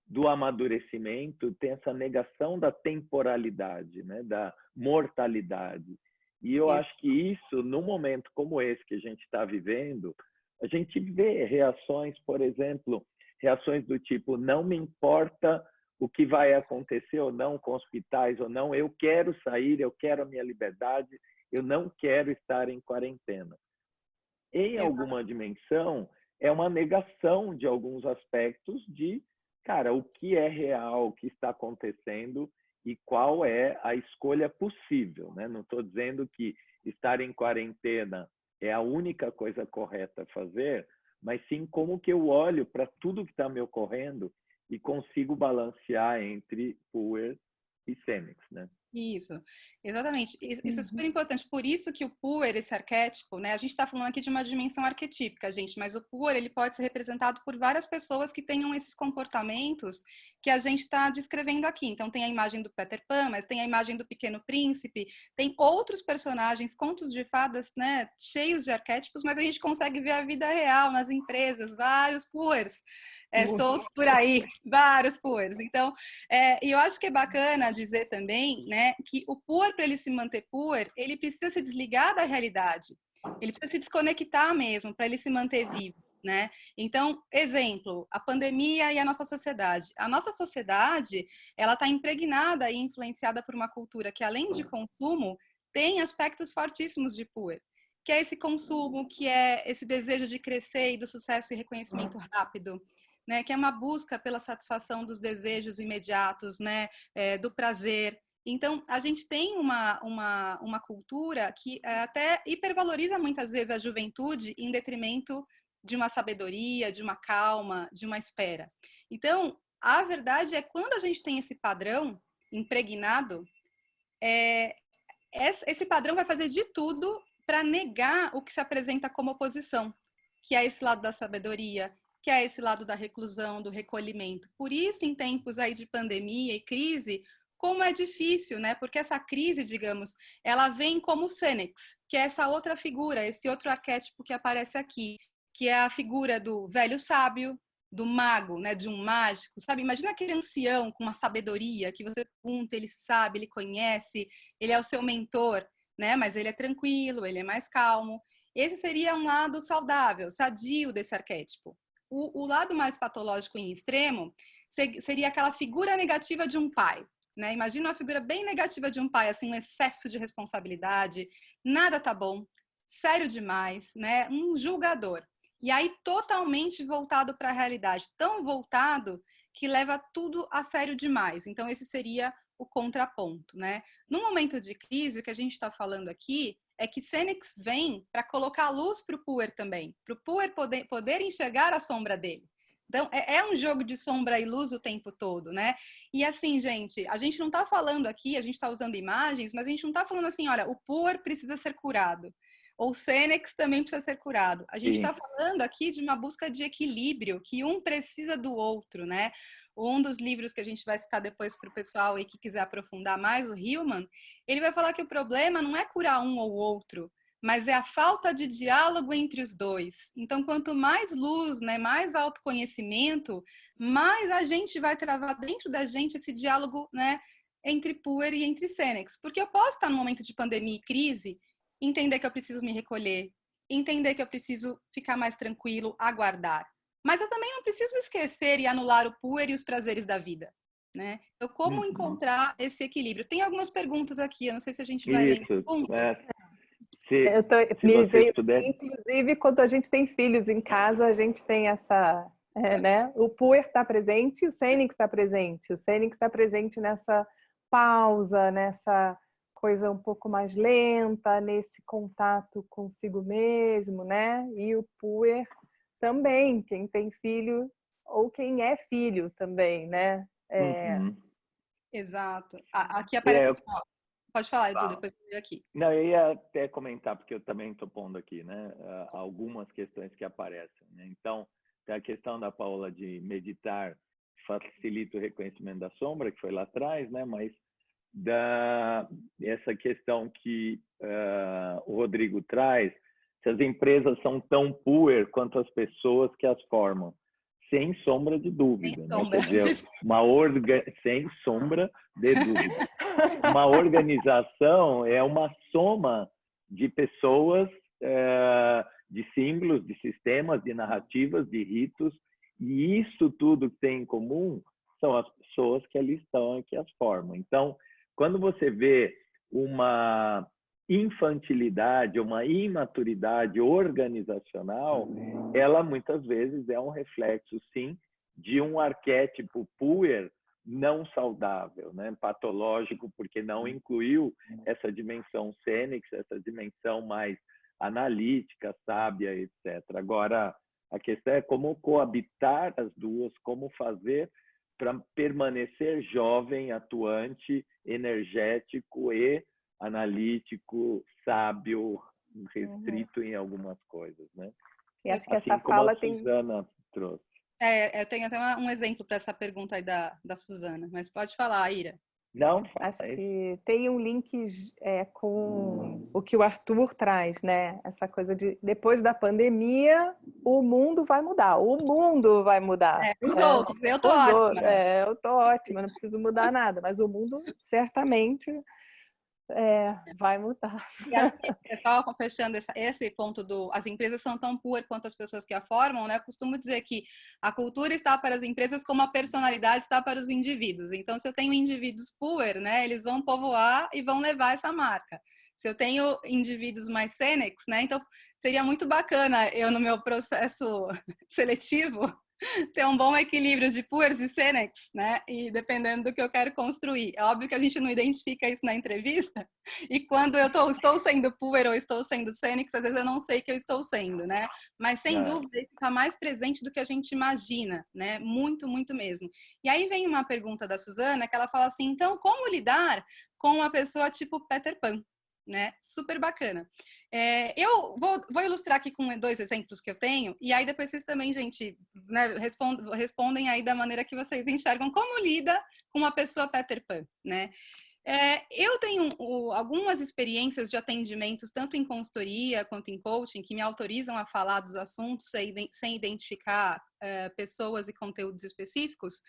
do amadurecimento, tem essa negação da temporalidade, né? Da mortalidade. E eu acho que isso, num momento como esse que a gente está vivendo, a gente vê reações, por exemplo, reações do tipo, não me importa o que vai acontecer ou não com hospitais ou não, eu quero sair, eu quero a minha liberdade, eu não quero estar em quarentena. Em alguma dimensão, é uma negação de alguns aspectos de, cara, o que é real, o que está acontecendo e qual é a escolha possível, né? Não estou dizendo que estar em quarentena é a única coisa correta a fazer, mas sim como que eu olho para tudo que está me ocorrendo e consigo balancear entre Puer e Senex, né? Isso, exatamente. Isso é super importante. Por isso que o Puer, esse arquétipo, né? A gente está falando aqui de uma dimensão arquetípica, gente, mas o Puer, ele pode ser representado por várias pessoas que tenham esses comportamentos que a gente está descrevendo aqui. Então, tem a imagem do Peter Pan, mas tem a imagem do Pequeno Príncipe, tem outros personagens, contos de fadas, né? Cheios de arquétipos, mas a gente consegue ver a vida real nas empresas, vários Puers. Sons por aí, vários Puers. Então, e eu acho que é bacana dizer também, né, que o Puer, para ele se manter Puer, ele precisa se desligar da realidade. Ele precisa se desconectar mesmo, para ele se manter vivo, né? Então, exemplo, a pandemia e a nossa sociedade. A nossa sociedade, ela está impregnada e influenciada por uma cultura que, além de consumo, tem aspectos fortíssimos de Puer, que é esse consumo, que é esse desejo de crescer e do sucesso e reconhecimento rápido, né, que é uma busca pela satisfação dos desejos imediatos, né, do prazer. Então, a gente tem uma cultura que até hipervaloriza muitas vezes a juventude em detrimento de uma sabedoria, de uma calma, de uma espera. Então, a verdade é que quando a gente tem esse padrão impregnado, esse padrão vai fazer de tudo para negar o que se apresenta como oposição, que é esse lado da sabedoria, que é esse lado da reclusão, do recolhimento. Por isso, em tempos aí de pandemia e crise, como é difícil, né? Porque essa crise, digamos, ela vem como Senex, que é essa outra figura, esse outro arquétipo que aparece aqui, que é a figura do velho sábio, do mago, né? De um mágico, sabe? Imagina aquele ancião com uma sabedoria que você pergunta, ele sabe, ele conhece, ele é o seu mentor, né? Mas ele é tranquilo, ele é mais calmo. Esse seria um lado saudável, sadio desse arquétipo. o lado mais patológico em extremo seria aquela figura negativa de um pai, né? Imagina uma figura bem negativa de um pai, assim, um excesso de responsabilidade, nada tá bom, sério demais, né? Um julgador. E aí totalmente voltado para a realidade, tão voltado que leva tudo a sério demais. Então esse seria o contraponto, né? No momento de crise, o que a gente está falando aqui é que Senex vem para colocar luz para o Puer também, para o Puer poder enxergar a sombra dele. Então, é um jogo de sombra e luz o tempo todo, né? E assim, gente, a gente não está falando aqui, a gente está usando imagens, mas a gente não está falando assim, olha, o Puer precisa ser curado, ou o Senex também precisa ser curado. A gente está falando aqui de uma busca de equilíbrio, que um precisa do outro, né? Um dos livros que a gente vai citar depois para o pessoal aí que quiser aprofundar mais, o Hillman, ele vai falar que o problema não é curar um ou outro, mas é a falta de diálogo entre os dois. Então, quanto mais luz, né, mais autoconhecimento, mais a gente vai travar dentro da gente esse diálogo, né, entre Puer e entre Senex. Porque eu posso estar num momento de pandemia e crise, entender que eu preciso me recolher, entender que eu preciso ficar mais tranquilo, aguardar. Mas eu também não preciso esquecer e anular o Puer e os prazeres da vida, né? Então, como encontrar esse equilíbrio? Tem algumas perguntas aqui, eu não sei se a gente vai ler. Me veio, inclusive, quando a gente tem filhos em casa, a gente tem essa, né? O Puer está presente, o Senex está presente. O Senex está presente nessa pausa, nessa coisa um pouco mais lenta, nesse contato consigo mesmo, né? E o Puer também, quem tem filho ou quem é filho também, né? Exato. Aqui aparece assim, ó. Pode falar, Edu, depois eu aqui. Não, eu ia até comentar, porque eu também estou pondo aqui, né, algumas questões que aparecem, né? Então, tem a questão da Paula de meditar facilita o reconhecimento da sombra, que foi lá atrás, né? Mas essa questão que o Rodrigo traz, se as empresas são tão Puer quanto as pessoas que as formam. Sem sombra de dúvida. Sem sombra, né? Quer dizer, sem sombra de dúvida. Uma organização é uma soma de pessoas, de símbolos, de sistemas, de narrativas, de ritos, e isso tudo que tem em comum são as pessoas que ali estão e que as formam. Então, quando você vê uma infantilidade, uma imaturidade organizacional, ela muitas vezes é um reflexo, sim, de um arquétipo Puer não saudável, né? Patológico, porque não incluiu essa dimensão Senex, essa dimensão mais analítica, sábia, etc. Agora, a questão é como coabitar as duas, como fazer para permanecer jovem, atuante, energético e analítico, sábio, restrito em algumas coisas, né? E acho que assim essa fala como a Suzana trouxe. Eu tenho até um exemplo para essa pergunta aí da Suzana, mas pode falar, Ira. Não, acho que tem um link com o que o Arthur traz, né? Essa coisa de depois da pandemia o mundo vai mudar, Os outros, eu tô ótima. Eu tô ótima, não preciso mudar nada, mas o mundo certamente vai mudar. E assim, pessoal, fechando esse ponto as empresas são tão Puer quanto as pessoas que a formam, né? Eu costumo dizer que a cultura está para as empresas como a personalidade está para os indivíduos. Então, se eu tenho indivíduos Puer, né? Eles vão povoar e vão levar essa marca. Se eu tenho indivíduos mais Senex, né? Então, seria muito bacana eu, no meu processo seletivo, ter um bom equilíbrio de Puers e Senex, né? E dependendo do que eu quero construir. É óbvio que a gente não identifica isso na entrevista, e quando eu estou sendo Puer ou estou sendo Senex, às vezes eu não sei que eu estou sendo, né? Mas, sem dúvida, isso está mais presente do que a gente imagina, né? Muito, muito mesmo. E aí vem uma pergunta da Suzana, que ela fala assim, então, como lidar com uma pessoa tipo Peter Pan? Né? Super bacana. Eu vou ilustrar aqui com 2 exemplos que eu tenho, e aí depois vocês também, gente, né, respondem aí da maneira que vocês enxergam como lida com uma pessoa Peter Pan, né? Eu tenho algumas experiências de atendimentos, tanto em consultoria quanto em coaching, que me autorizam a falar dos assuntos sem identificar pessoas e conteúdos específicos,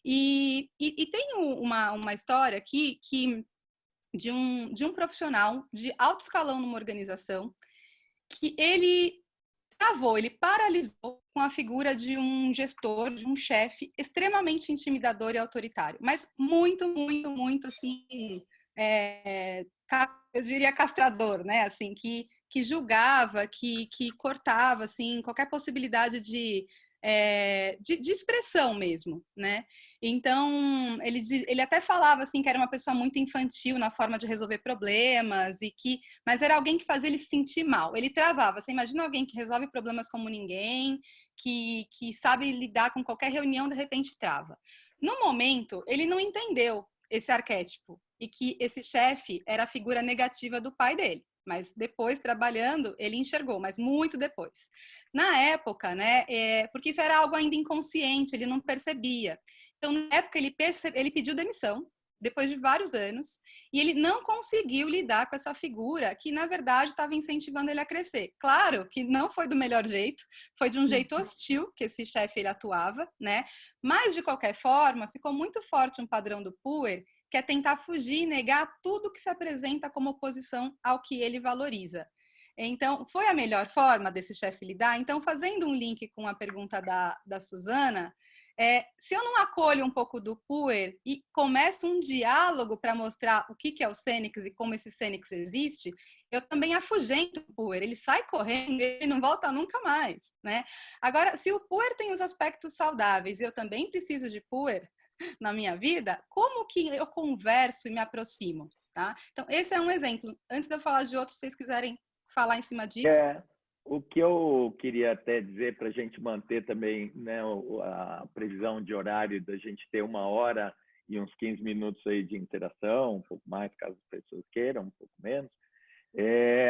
e tenho uma história aqui de um profissional de alto escalão numa organização, que ele travou, ele paralisou com a figura de um gestor, de um chefe extremamente intimidador e autoritário, mas muito, muito, muito, assim, eu diria castrador, né? Assim, que julgava, que cortava, assim, qualquer possibilidade de expressão mesmo, né? Então, ele até falava assim que era uma pessoa muito infantil na forma de resolver problemas mas era alguém que fazia ele se sentir mal. Ele travava. Você imagina alguém que resolve problemas como ninguém, que sabe lidar com qualquer reunião, de repente trava. No momento, ele não entendeu esse arquétipo e que esse chefe era a figura negativa do pai dele. Mas depois, trabalhando, ele enxergou, mas muito depois. Na época, né, porque isso era algo ainda inconsciente, ele não percebia. Então, na época, ele pediu demissão, depois de vários anos, e ele não conseguiu lidar com essa figura que, na verdade, estava incentivando ele a crescer. Claro que não foi do melhor jeito, foi de um jeito hostil que esse chefe ele atuava, né? Mas, de qualquer forma, ficou muito forte um padrão do Puer, que é tentar fugir e negar tudo que se apresenta como oposição ao que ele valoriza. Então, foi a melhor forma desse chefe lidar? Então, fazendo um link com a pergunta da Suzana, se eu não acolho um pouco do Puer e começo um diálogo para mostrar o que é o Cênix e como esse Cênix existe, eu também afugento o Puer. Ele sai correndo e ele não volta nunca mais, né? Agora, se o Puer tem os aspectos saudáveis e eu também preciso de Puer na minha vida, como que eu converso e me aproximo, tá? Então, esse é um exemplo. Antes de eu falar de outros, se vocês quiserem falar em cima disso. O que eu queria até dizer para a gente manter também, né, a previsão de horário da gente ter 1 hora e uns 15 minutos aí de interação, um pouco mais, caso as pessoas queiram, um pouco menos.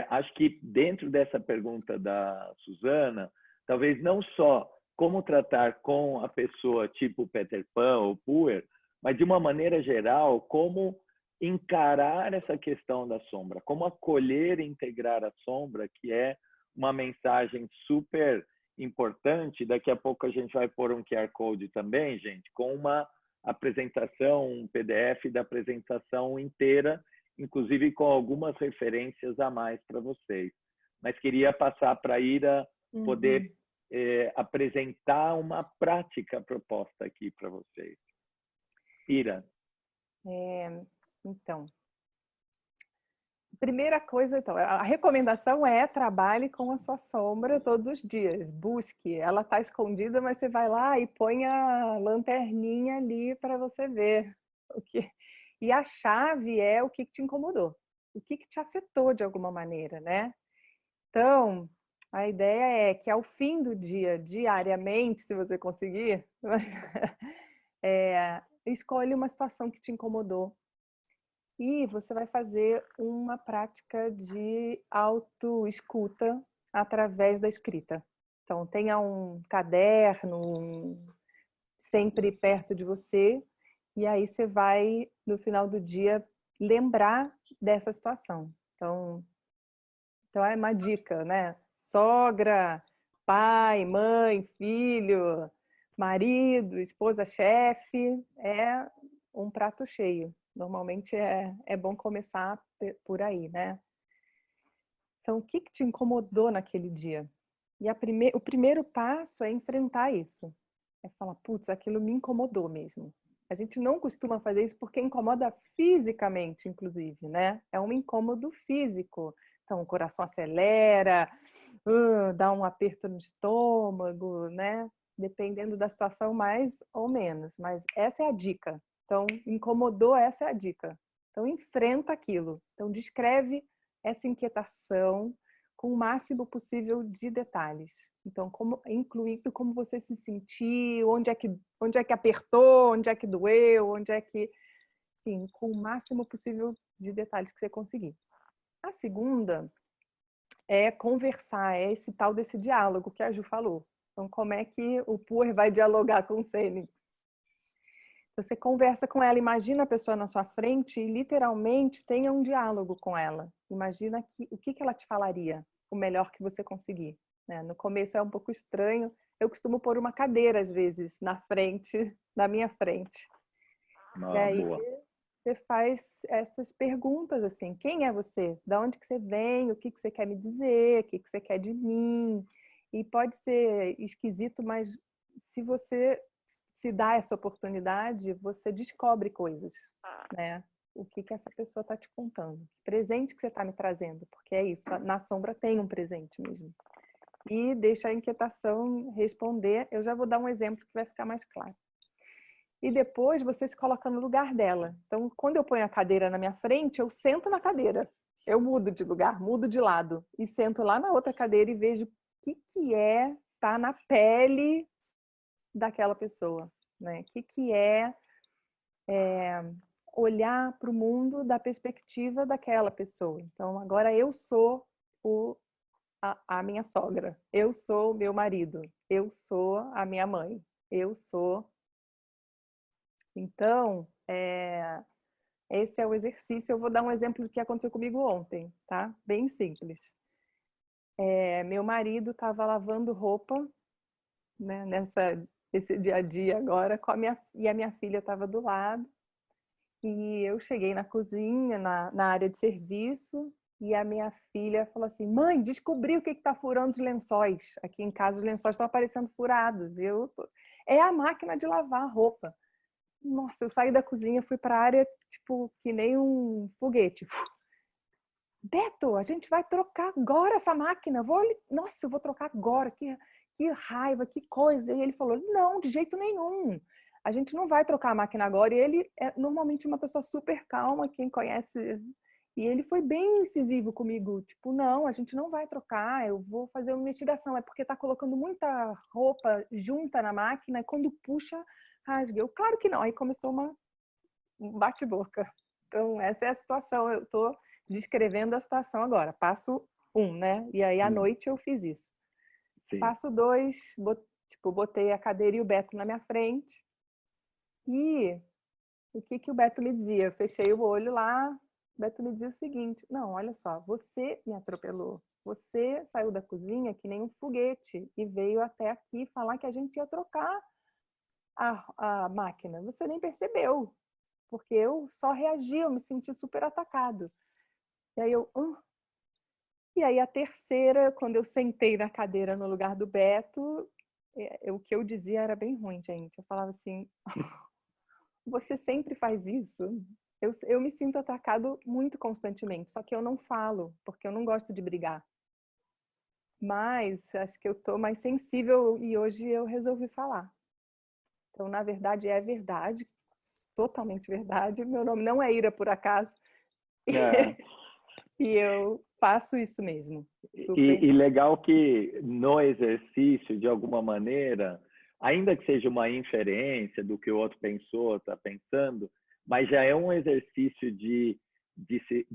Acho que dentro dessa pergunta da Suzana, talvez não só como tratar com a pessoa tipo Peter Pan ou Puer, mas de uma maneira geral, como encarar essa questão da sombra, como acolher e integrar a sombra, que é uma mensagem super importante. Daqui a pouco a gente vai pôr um QR Code também, gente, com uma apresentação, um PDF da apresentação inteira, inclusive com algumas referências a mais para vocês. Mas queria passar para a Ira poder apresentar uma prática proposta aqui para vocês. Ira. Então, primeira coisa, então, a recomendação é trabalhe com a sua sombra todos os dias. Busque. Ela está escondida, mas você vai lá e põe a lanterninha ali para você ver. E a chave é o que te incomodou. O que te afetou de alguma maneira, né? Então, a ideia é que ao fim do dia, diariamente, se você conseguir, escolhe uma situação que te incomodou. E você vai fazer uma prática de autoescuta através da escrita. Então, tenha um caderno sempre perto de você, e aí você vai, no final do dia, lembrar dessa situação. Então é uma dica, né? Sogra, pai, mãe, filho, marido, esposa, chefe, é um prato cheio. Normalmente é bom começar por aí, né? Então, o que te incomodou naquele dia? E o primeiro passo é enfrentar isso. É falar, putz, aquilo me incomodou mesmo. A gente não costuma fazer isso porque incomoda fisicamente, inclusive, né? É um incômodo físico. Então, o coração acelera, dá um aperto no estômago, né? Dependendo da situação, mais ou menos. Mas essa é a dica. Então, incomodou, essa é a dica. Então, enfrenta aquilo. Então, descreve essa inquietação com o máximo possível de detalhes. Então, incluindo como você se sentiu, onde é que apertou, onde é que doeu, enfim, com o máximo possível de detalhes que você conseguir. A segunda é conversar, é esse tal desse diálogo que a Ju falou. Então, como é que o Puer vai dialogar com o Cênix? Você conversa com ela, imagina a pessoa na sua frente e literalmente tenha um diálogo com ela. Imagina o que ela te falaria, o melhor que você conseguir. Né? No começo é um pouco estranho. Eu costumo pôr uma cadeira, às vezes, na minha frente. E aí você faz essas perguntas assim, quem é você? De onde que você vem? O que você quer me dizer? O que você quer de mim? E pode ser esquisito, mas se você se dá essa oportunidade, você descobre coisas, né? O que essa pessoa está te contando. Que presente que você está me trazendo, porque é isso, na sombra tem um presente mesmo. E deixa a inquietação responder. Eu já vou dar um exemplo que vai ficar mais claro. E depois você se coloca no lugar dela. Então, quando eu ponho a cadeira na minha frente, eu sento na cadeira. Eu mudo de lugar, mudo de lado. E sento lá na outra cadeira e vejo o que é estar na pele daquela pessoa. Né? O que é olhar para o mundo da perspectiva daquela pessoa. Então, agora eu sou a minha sogra. Eu sou o meu marido. Eu sou a minha mãe. Eu sou... Então, esse é o exercício. Eu vou dar um exemplo do que aconteceu comigo ontem, tá? Bem simples. Meu marido estava lavando roupa, né, esse dia a dia agora, e a minha filha estava do lado. E eu cheguei na cozinha, na área de serviço, e a minha filha falou assim: mãe, descobri o que está furando os lençóis. Aqui em casa os lençóis estão aparecendo furados. É a máquina de lavar roupa. Nossa, eu saí da cozinha, fui para a área, tipo, que nem um foguete. Beto, a gente vai trocar agora essa máquina. Nossa, eu vou trocar agora. Que raiva, que coisa. E ele falou: não, de jeito nenhum. A gente não vai trocar a máquina agora. E ele é normalmente uma pessoa super calma, quem conhece. E ele foi bem incisivo comigo. Tipo, não, a gente não vai trocar. Eu vou fazer uma investigação. É porque tá colocando muita roupa junta na máquina e quando puxa, rasga. Eu, claro que não. Aí começou um bate-boca. Então, essa é a situação. Eu tô descrevendo a situação agora. Passo 1, né? E aí, à noite, eu fiz isso. Sim. Passo 2, botei a cadeira e o Beto na minha frente. E o que o Beto me dizia? Eu fechei o olho lá, o Beto me dizia o seguinte: não, olha só, você me atropelou. Você saiu da cozinha que nem um foguete e veio até aqui falar que a gente ia trocar a máquina. Você nem percebeu, porque eu só reagi, eu me senti super atacado. E aí E aí a terceira, quando eu sentei na cadeira no lugar do Beto, o que eu dizia era bem ruim, gente. Eu falava assim: você sempre faz isso. Eu me sinto atacado muito constantemente, só que eu não falo, porque eu não gosto de brigar. Mas acho que eu tô mais sensível e hoje eu resolvi falar. Então, na verdade, é verdade, totalmente verdade. Meu nome não é Ira por acaso. E eu faço isso mesmo. E legal que no exercício, de alguma maneira, ainda que seja uma inferência do que o outro pensou, está pensando, mas já é um exercício de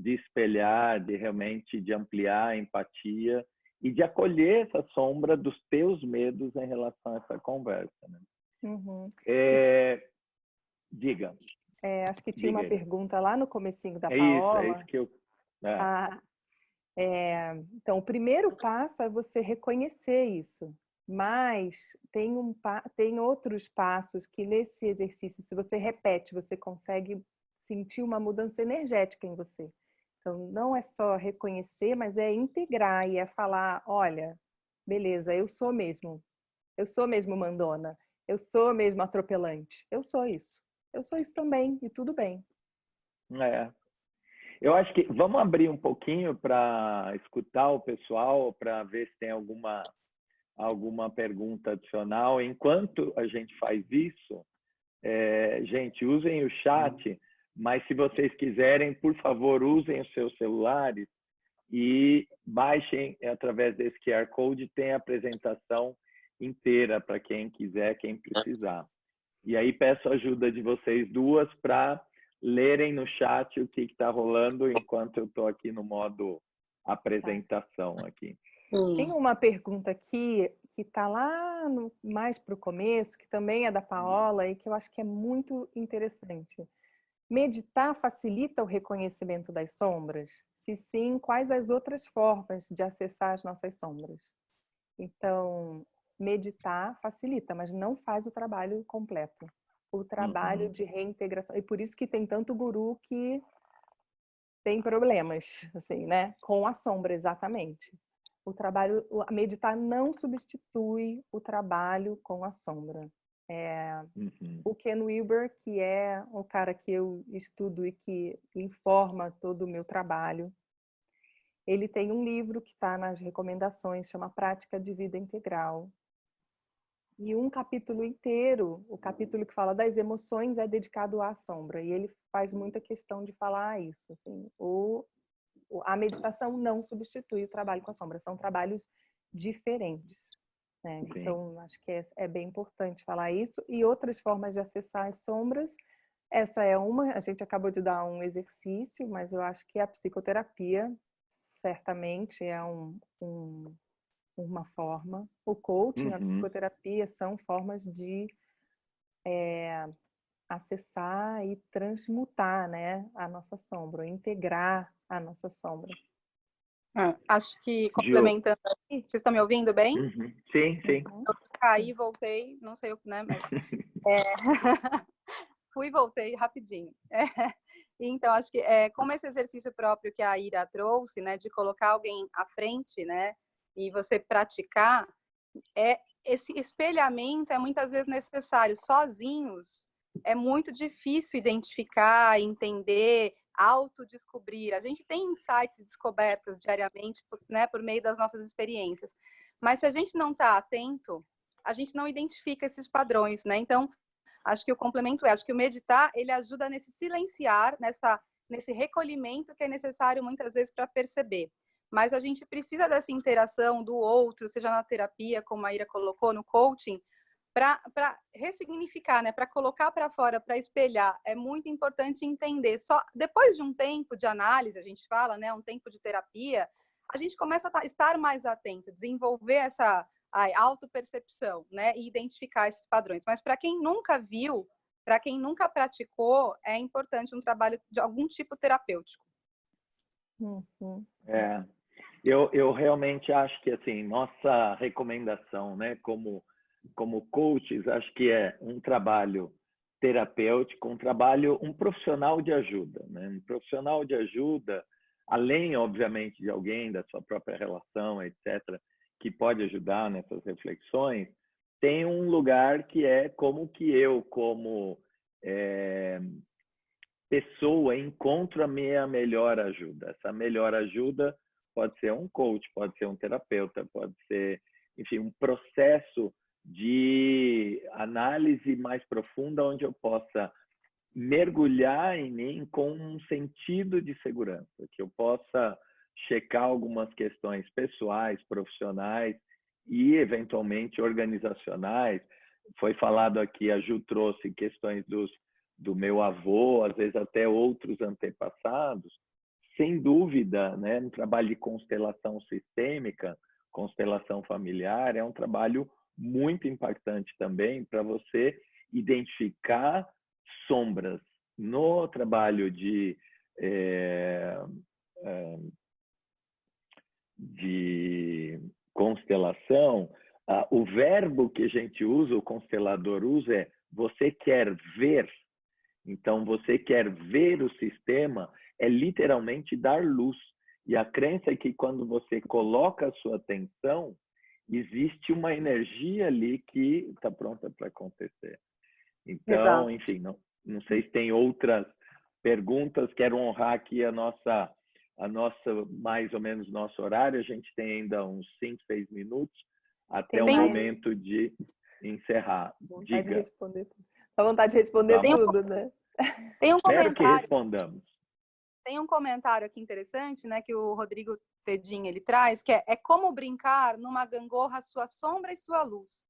espelhar, de realmente de ampliar a empatia e de acolher essa sombra dos teus medos em relação a essa conversa. Né? Uhum. Diga. Acho que tinha uma pergunta lá no comecinho da Paola. É isso que eu... Então, o primeiro passo é você reconhecer isso. Mas tem outros passos que nesse exercício, se você repete, você consegue sentir uma mudança energética em você. Então, não é só reconhecer, mas é integrar e é falar: olha, beleza, eu sou mesmo mandona, eu sou mesmo atropelante, eu sou isso também e tudo bem. Eu acho que vamos abrir um pouquinho para escutar o pessoal, para ver se tem alguma pergunta adicional. Enquanto a gente faz isso, gente, usem o chat, mas se vocês quiserem, por favor, usem os seus celulares e baixem através desse QR Code, tem a apresentação inteira para quem quiser, quem precisar. E aí peço a ajuda de vocês duas para lerem no chat o que está rolando enquanto eu estou aqui no modo apresentação aqui. Tem uma pergunta aqui que está lá mais para o começo, que também é da Paola e que eu acho que é muito interessante. Meditar facilita o reconhecimento das sombras? Se sim, quais as outras formas de acessar as nossas sombras? Então, meditar facilita, mas não faz o trabalho completo. O trabalho de reintegração. E por isso que tem tanto guru que tem problemas, assim, né? Com a sombra, exatamente. a meditar não substitui o trabalho com a sombra. O Ken Wilber, que é o cara que eu estudo e que informa todo o meu trabalho, ele tem um livro que está nas recomendações, chama Prática de Vida Integral. E um capítulo inteiro, o capítulo que fala das emoções, é dedicado à sombra. E ele faz muita questão de falar isso. Assim, a meditação não substitui o trabalho com a sombra, são trabalhos diferentes. Né? Então, acho que é bem importante falar isso. E outras formas de acessar as sombras, essa é uma, a gente acabou de dar um exercício, mas eu acho que a psicoterapia certamente é uma forma. O coaching, a psicoterapia são formas de acessar e transmutar, né, a nossa sombra, integrar a nossa sombra. Acho que complementando aqui, vocês estão me ouvindo bem? Sim, sim. Eu caí, voltei, não sei o que, né? Mas, fui e voltei rapidinho. Então, acho que como esse exercício próprio que a Ira trouxe, né, de colocar alguém à frente, né, e você praticar, esse espelhamento é muitas vezes necessário. Sozinhos é muito difícil identificar, entender, autodescobrir. A gente tem insights e descobertas diariamente, né, por meio das nossas experiências. Mas se a gente não está atento, a gente não identifica esses padrões, né? Então, acho que o complemento acho que o meditar, ele ajuda nesse silenciar, nesse recolhimento que é necessário muitas vezes para perceber. Mas a gente precisa dessa interação do outro, seja na terapia, como a Ira colocou, no coaching, para ressignificar, né? Para colocar para fora, para espelhar. É muito importante entender. Só depois de um tempo de análise, a gente fala, né? Um tempo de terapia, a gente começa a estar mais atento, desenvolver essa autopercepção, né? E identificar esses padrões. Mas para quem nunca viu, para quem nunca praticou, é importante um trabalho de algum tipo terapêutico. Eu realmente acho que, assim, nossa recomendação, né, como coaches, acho que é um trabalho terapêutico, um profissional de ajuda, né? Um profissional de ajuda, além, obviamente, de alguém, da sua própria relação, etc., que pode ajudar nessas reflexões, tem um lugar que é como que eu, como pessoa, encontro a minha melhor ajuda. Essa melhor ajuda pode ser um coach, pode ser um terapeuta, pode ser, enfim, um processo de análise mais profunda onde eu possa mergulhar em mim com um sentido de segurança, que eu possa checar algumas questões pessoais, profissionais e, eventualmente, organizacionais. Foi falado aqui, a Ju trouxe questões do meu avô, às vezes até outros antepassados. Sem dúvida, né, um trabalho de constelação sistêmica, constelação familiar, é um trabalho muito impactante também para você identificar sombras. No trabalho de constelação, o verbo que a gente usa, o constelador usa, é você quer ver. Então, você quer ver o sistema, é literalmente dar luz. E a crença é que quando você coloca a sua atenção, existe uma energia ali que está pronta para acontecer. Então, enfim, não sei se tem outras perguntas. Quero honrar aqui a nossa, mais ou menos, nosso horário. A gente tem ainda uns 5, 6 minutos até o momento de encerrar. Diga. Dá vontade de responder tudo, né? Tem um Espero comentário. que respondamos. Tem um comentário aqui interessante, né, que o Rodrigo Tedin ele traz, que é como brincar numa gangorra sua sombra e sua luz.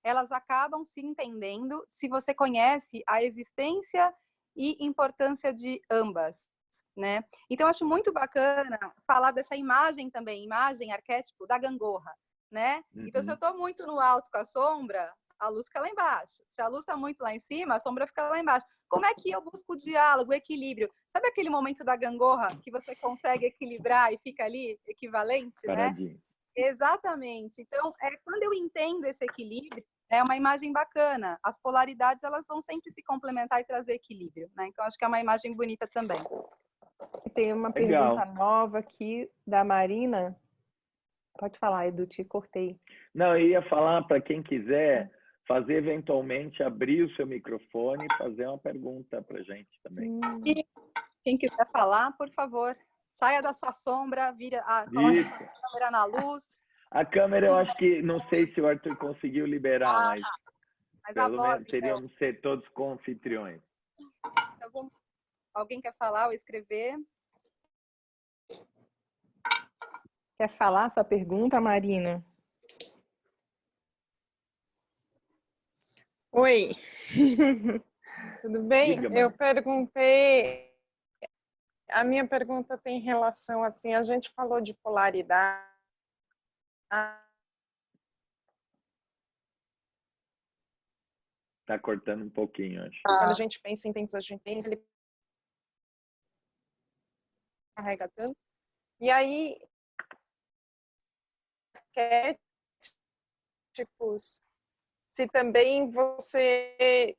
Elas acabam se entendendo se você conhece a existência e importância de ambas, né? Então, eu acho muito bacana falar dessa imagem também, imagem, arquétipo da gangorra, né? Então, se eu estou muito no alto com a sombra, a luz fica lá embaixo. Se a luz está muito lá em cima, a sombra fica lá embaixo. Como é que eu busco o diálogo, o equilíbrio? Sabe aquele momento da gangorra que você consegue equilibrar e fica ali equivalente, Paradinho. né? Exatamente. Então, quando eu entendo esse equilíbrio, é uma imagem bacana. As polaridades, elas vão sempre se complementar e trazer equilíbrio, né? Então, acho que é uma imagem bonita também. Tem uma pergunta nova aqui da Marina. Pode falar, Edu, te cortei. Não, eu ia falar para quem quiser fazer eventualmente abrir o seu microfone e fazer uma pergunta para a gente também. Quem quiser falar, por favor, saia da sua sombra, coloque Isso. a câmera na luz. A câmera, eu acho que, não sei se o Arthur conseguiu liberar, mas a pelo voz, menos teríamos ser todos co-anfitriões. Então, alguém quer falar ou escrever? Quer falar sua pergunta, Marina? Oi, tudo bem? Diga, Eu Marina. perguntei, a minha pergunta tem relação, assim, a gente falou de polaridade, Tá cortando um pouquinho, acho. quando a gente pensa em tempos, a gente pensa, ele carrega tanto, e aí, arquétipos, se também você,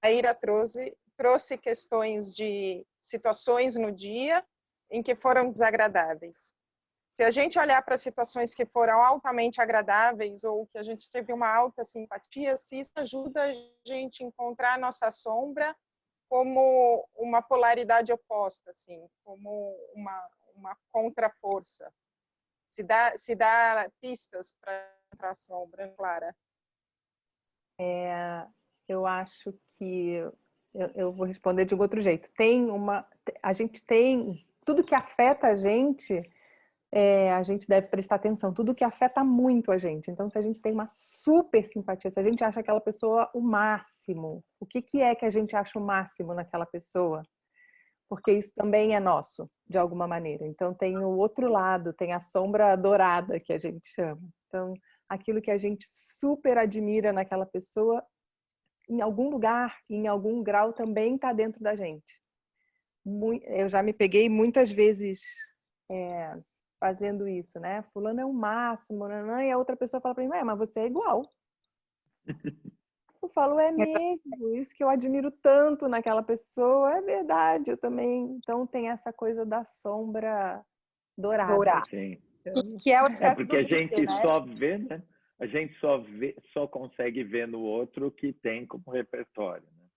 a Ira trouxe questões de situações no dia em que foram desagradáveis. Se a gente olhar para situações que foram altamente agradáveis ou que a gente teve uma alta simpatia, se isso ajuda a gente a encontrar a nossa sombra como uma polaridade oposta, assim, como uma contraforça. Se dá pistas para a sombra, Clara. Eu acho que eu vou responder de um outro jeito. A gente tem tudo que afeta a gente deve prestar atenção. Tudo que afeta muito a gente. Então, se a gente tem uma super simpatia, se a gente acha aquela pessoa o máximo, o que é que a gente acha o máximo naquela pessoa? Porque isso também é nosso, de alguma maneira. Então, tem o outro lado, tem a sombra dourada, que a gente chama. Então, aquilo que a gente super admira naquela pessoa, em algum lugar, em algum grau, também está dentro da gente. Eu já me peguei muitas vezes fazendo isso, né? Fulano é o máximo, e a outra pessoa fala para mim, mas você é igual. Eu falo, é mesmo, isso que eu admiro tanto naquela pessoa, é verdade, eu também. Então tem essa coisa da sombra dourada. Sim. Que é o excesso porque do a gente brilho, né? só vê, né? A gente só consegue ver no outro o que tem como repertório. Né?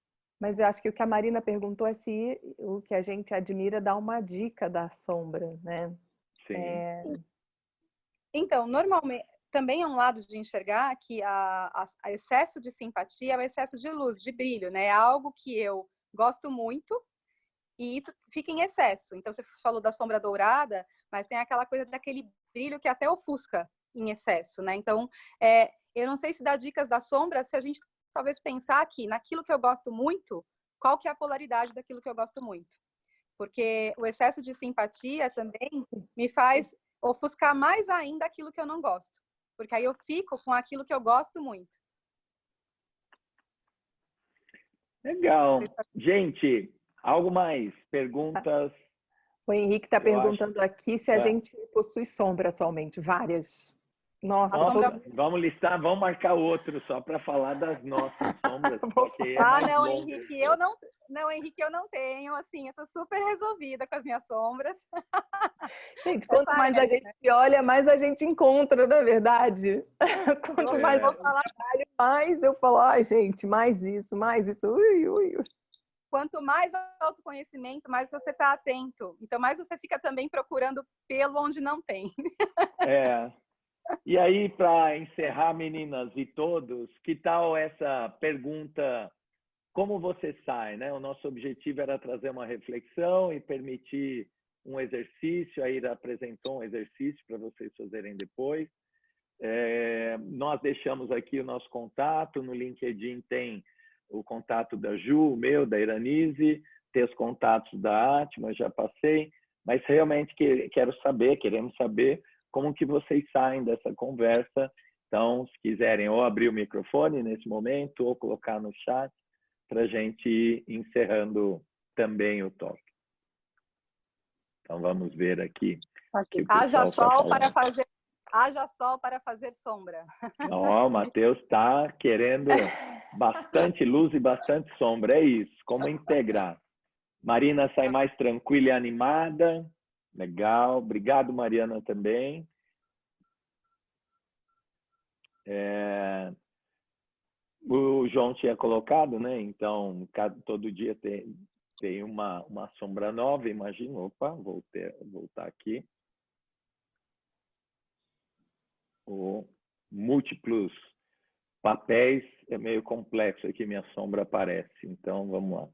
Mas eu acho que o que a Marina perguntou é se o que a gente admira dá uma dica da sombra, né? Sim. Então, normalmente, também é um lado de enxergar que a excesso de simpatia é o excesso de luz, de brilho, né? É algo que eu gosto muito e isso fica em excesso. Então, você falou da sombra dourada, mas tem aquela coisa daquele brilho que até ofusca em excesso, né? Então, eu não sei se dá dicas da sombra, se a gente talvez pensar aqui naquilo que eu gosto muito, qual que é a polaridade daquilo que eu gosto muito. Porque o excesso de simpatia também me faz ofuscar mais ainda aquilo que eu não gosto. Porque aí eu fico com aquilo que eu gosto muito. Legal. Gente, algo mais? Perguntas? O Henrique está perguntando aqui se a gente possui sombra atualmente. Várias. Nossa, vamos listar, vamos marcar outro só para falar das nossas sombras. Não, Henrique, Henrique, eu não tenho. Assim, eu tô super resolvida com as minhas sombras. Gente, quanto mais a gente olha, mais a gente encontra, não é verdade? Quanto mais eu falar, mais eu falo, gente, mais isso, ui, ui, ui. Quanto mais autoconhecimento, mais você está atento. Então, mais você fica também procurando pelo onde não tem. E aí, para encerrar, meninas e todos, que tal essa pergunta, como você sai, né? O nosso objetivo era trazer uma reflexão e permitir um exercício, a Ira apresentou um exercício para vocês fazerem depois. Nós deixamos aqui o nosso contato, no LinkedIn tem o contato da Ju, o meu, da Iranise, tem os contatos da Atma, já passei, mas realmente queremos saber como que vocês saem dessa conversa. Então, se quiserem ou abrir o microfone nesse momento ou colocar no chat para a gente ir encerrando também o toque. Então, vamos ver aqui. Haja sol para fazer sombra. O Matheus está querendo bastante luz e bastante sombra. É isso, como integrar. Marina sai mais tranquila e animada. Legal. Obrigado, Mariana, também. O João tinha colocado, né? Então, todo dia tem uma sombra nova, imagina. Opa, voltar aqui. O múltiplos papéis é meio complexo aqui, minha sombra aparece. Então, vamos lá.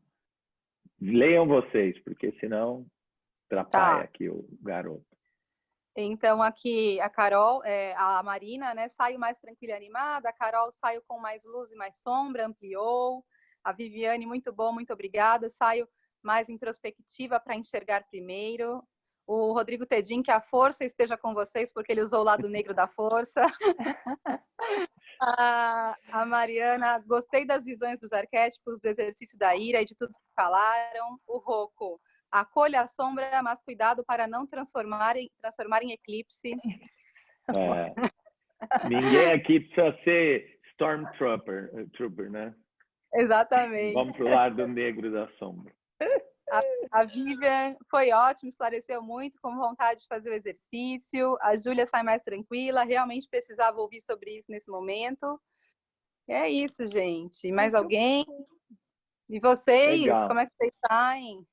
Leiam vocês, porque senão atrapalha aqui o garoto. Então, aqui a Carol, a Marina, né, saiu mais tranquila e animada. A Carol saiu com mais luz e mais sombra, ampliou. A Viviane, muito bom, muito obrigada. Saiu mais introspectiva para enxergar primeiro. O Rodrigo Tedim, que a força esteja com vocês, porque ele usou o lado negro da força. A Mariana, gostei das visões dos arquétipos, do exercício da ira e de tudo que falaram. O Rocco, acolha a sombra, mas cuidado para não transformar em eclipse. Ninguém aqui precisa ser Stormtrooper, né? Exatamente. Vamos para o lado negro da sombra. A Vivian foi ótimo, esclareceu muito, com vontade de fazer o exercício. A Júlia sai mais tranquila, realmente precisava ouvir sobre isso nesse momento. É isso, gente. Mais alguém? E vocês? Legal. Como é que vocês saem?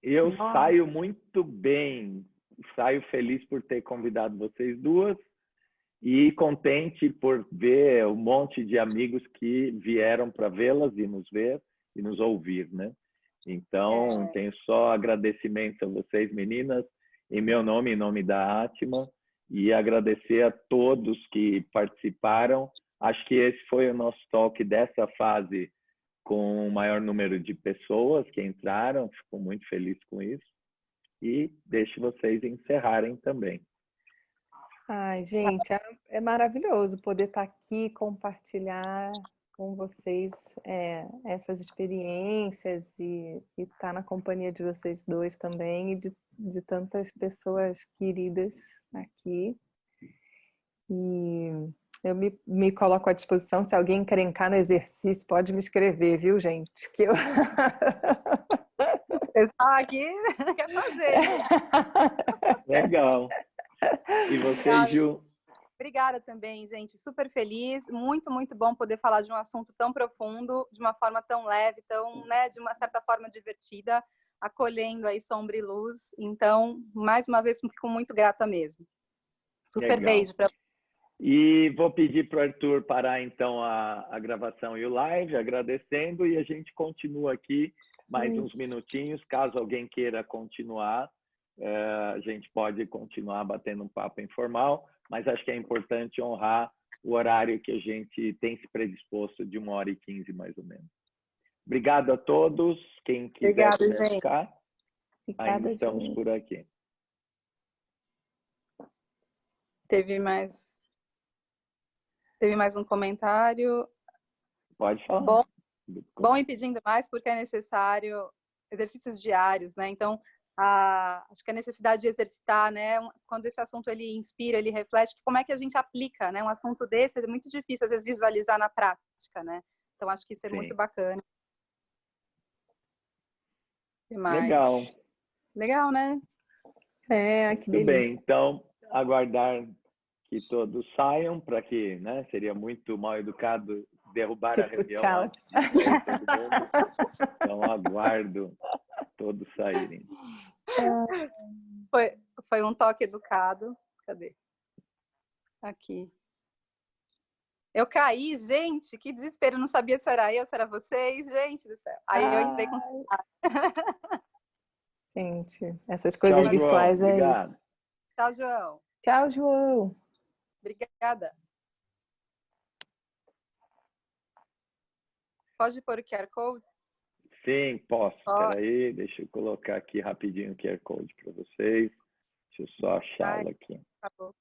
Eu saio muito bem. Saio feliz por ter convidado vocês duas e contente por ver um monte de amigos que vieram para vê-las e nos ver e nos ouvir, né? Então, tenho só agradecimentos a vocês, meninas, em meu nome, em nome da Atma, e agradecer a todos que participaram. Acho que esse foi o nosso talk dessa fase com o maior número de pessoas que entraram. Fico muito feliz com isso. E deixo vocês encerrarem também. Ai, gente, é maravilhoso poder estar aqui, compartilhar com vocês essas experiências e estar na companhia de vocês dois também e de tantas pessoas queridas aqui. E eu me coloco à disposição. Se alguém encrencar no exercício, pode me escrever, viu, gente? Que eu... O pessoal aqui quer fazer. Legal. E você, Ju? Obrigada também, gente. Super feliz. Muito, muito bom poder falar de um assunto tão profundo, de uma forma tão leve, tão, né, de uma certa forma divertida, acolhendo aí sombra e luz. Então, mais uma vez, fico muito grata mesmo. Super Legal. beijo para E vou pedir para o Arthur parar, então, a gravação e o live, agradecendo, e a gente continua aqui mais uns minutinhos. Caso alguém queira continuar, a gente pode continuar batendo um papo informal, mas acho que é importante honrar o horário que a gente tem se predisposto de 1h15, mais ou menos. Obrigado a todos. Quem quiser ficar, ainda estamos por aqui. Teve mais um comentário. Pode falar. Bom e pedindo mais, porque é necessário exercícios diários, né? Então, acho que a necessidade de exercitar, né? Quando esse assunto ele inspira, ele reflete, como é que a gente aplica, né? Um assunto desse é muito difícil, às vezes, visualizar na prática, né? Então, acho que isso é muito bacana. Legal. Legal, né? Que delícia. Tudo bem, então, aguardar que todos saiam, para que, né? Seria muito mal educado derrubar a reunião. Tchau. Todo mundo. Então, aguardo todos saírem. Foi um toque educado. Cadê? Aqui. Eu caí, gente, que desespero. Não sabia se era eu, se era vocês. Gente do céu. Aí eu entrei com... Gente, essas coisas virtuais é isso. Tchau, João. Tchau, João. Obrigada. Pode pôr o QR Code? Sim, posso. Espera aí, deixa eu colocar aqui rapidinho o QR Code para vocês. Deixa eu só achá-lo aqui. Tá bom.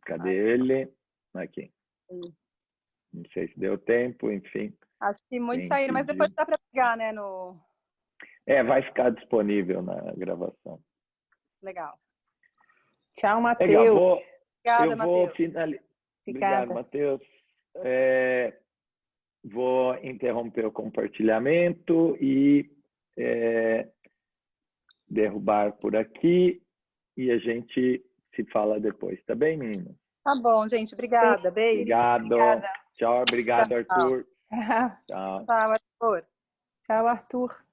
Cadê ele? Aqui. Não sei se deu tempo, enfim. Acho que muitos saíram, mas depois dá para pegar, né? Vai ficar disponível na gravação. Legal. Tchau, Matheus. Legal, Obrigada, Matheus. Obrigado, Matheus. Vou interromper o compartilhamento e derrubar por aqui. E a gente se fala depois. Tá bem, menina? Tá bom, gente. Obrigada. Beijo. Obrigado. Obrigada. Tchau, obrigado, Arthur. Tchau. Tchau. Tchau, Arthur. Tchau, Arthur.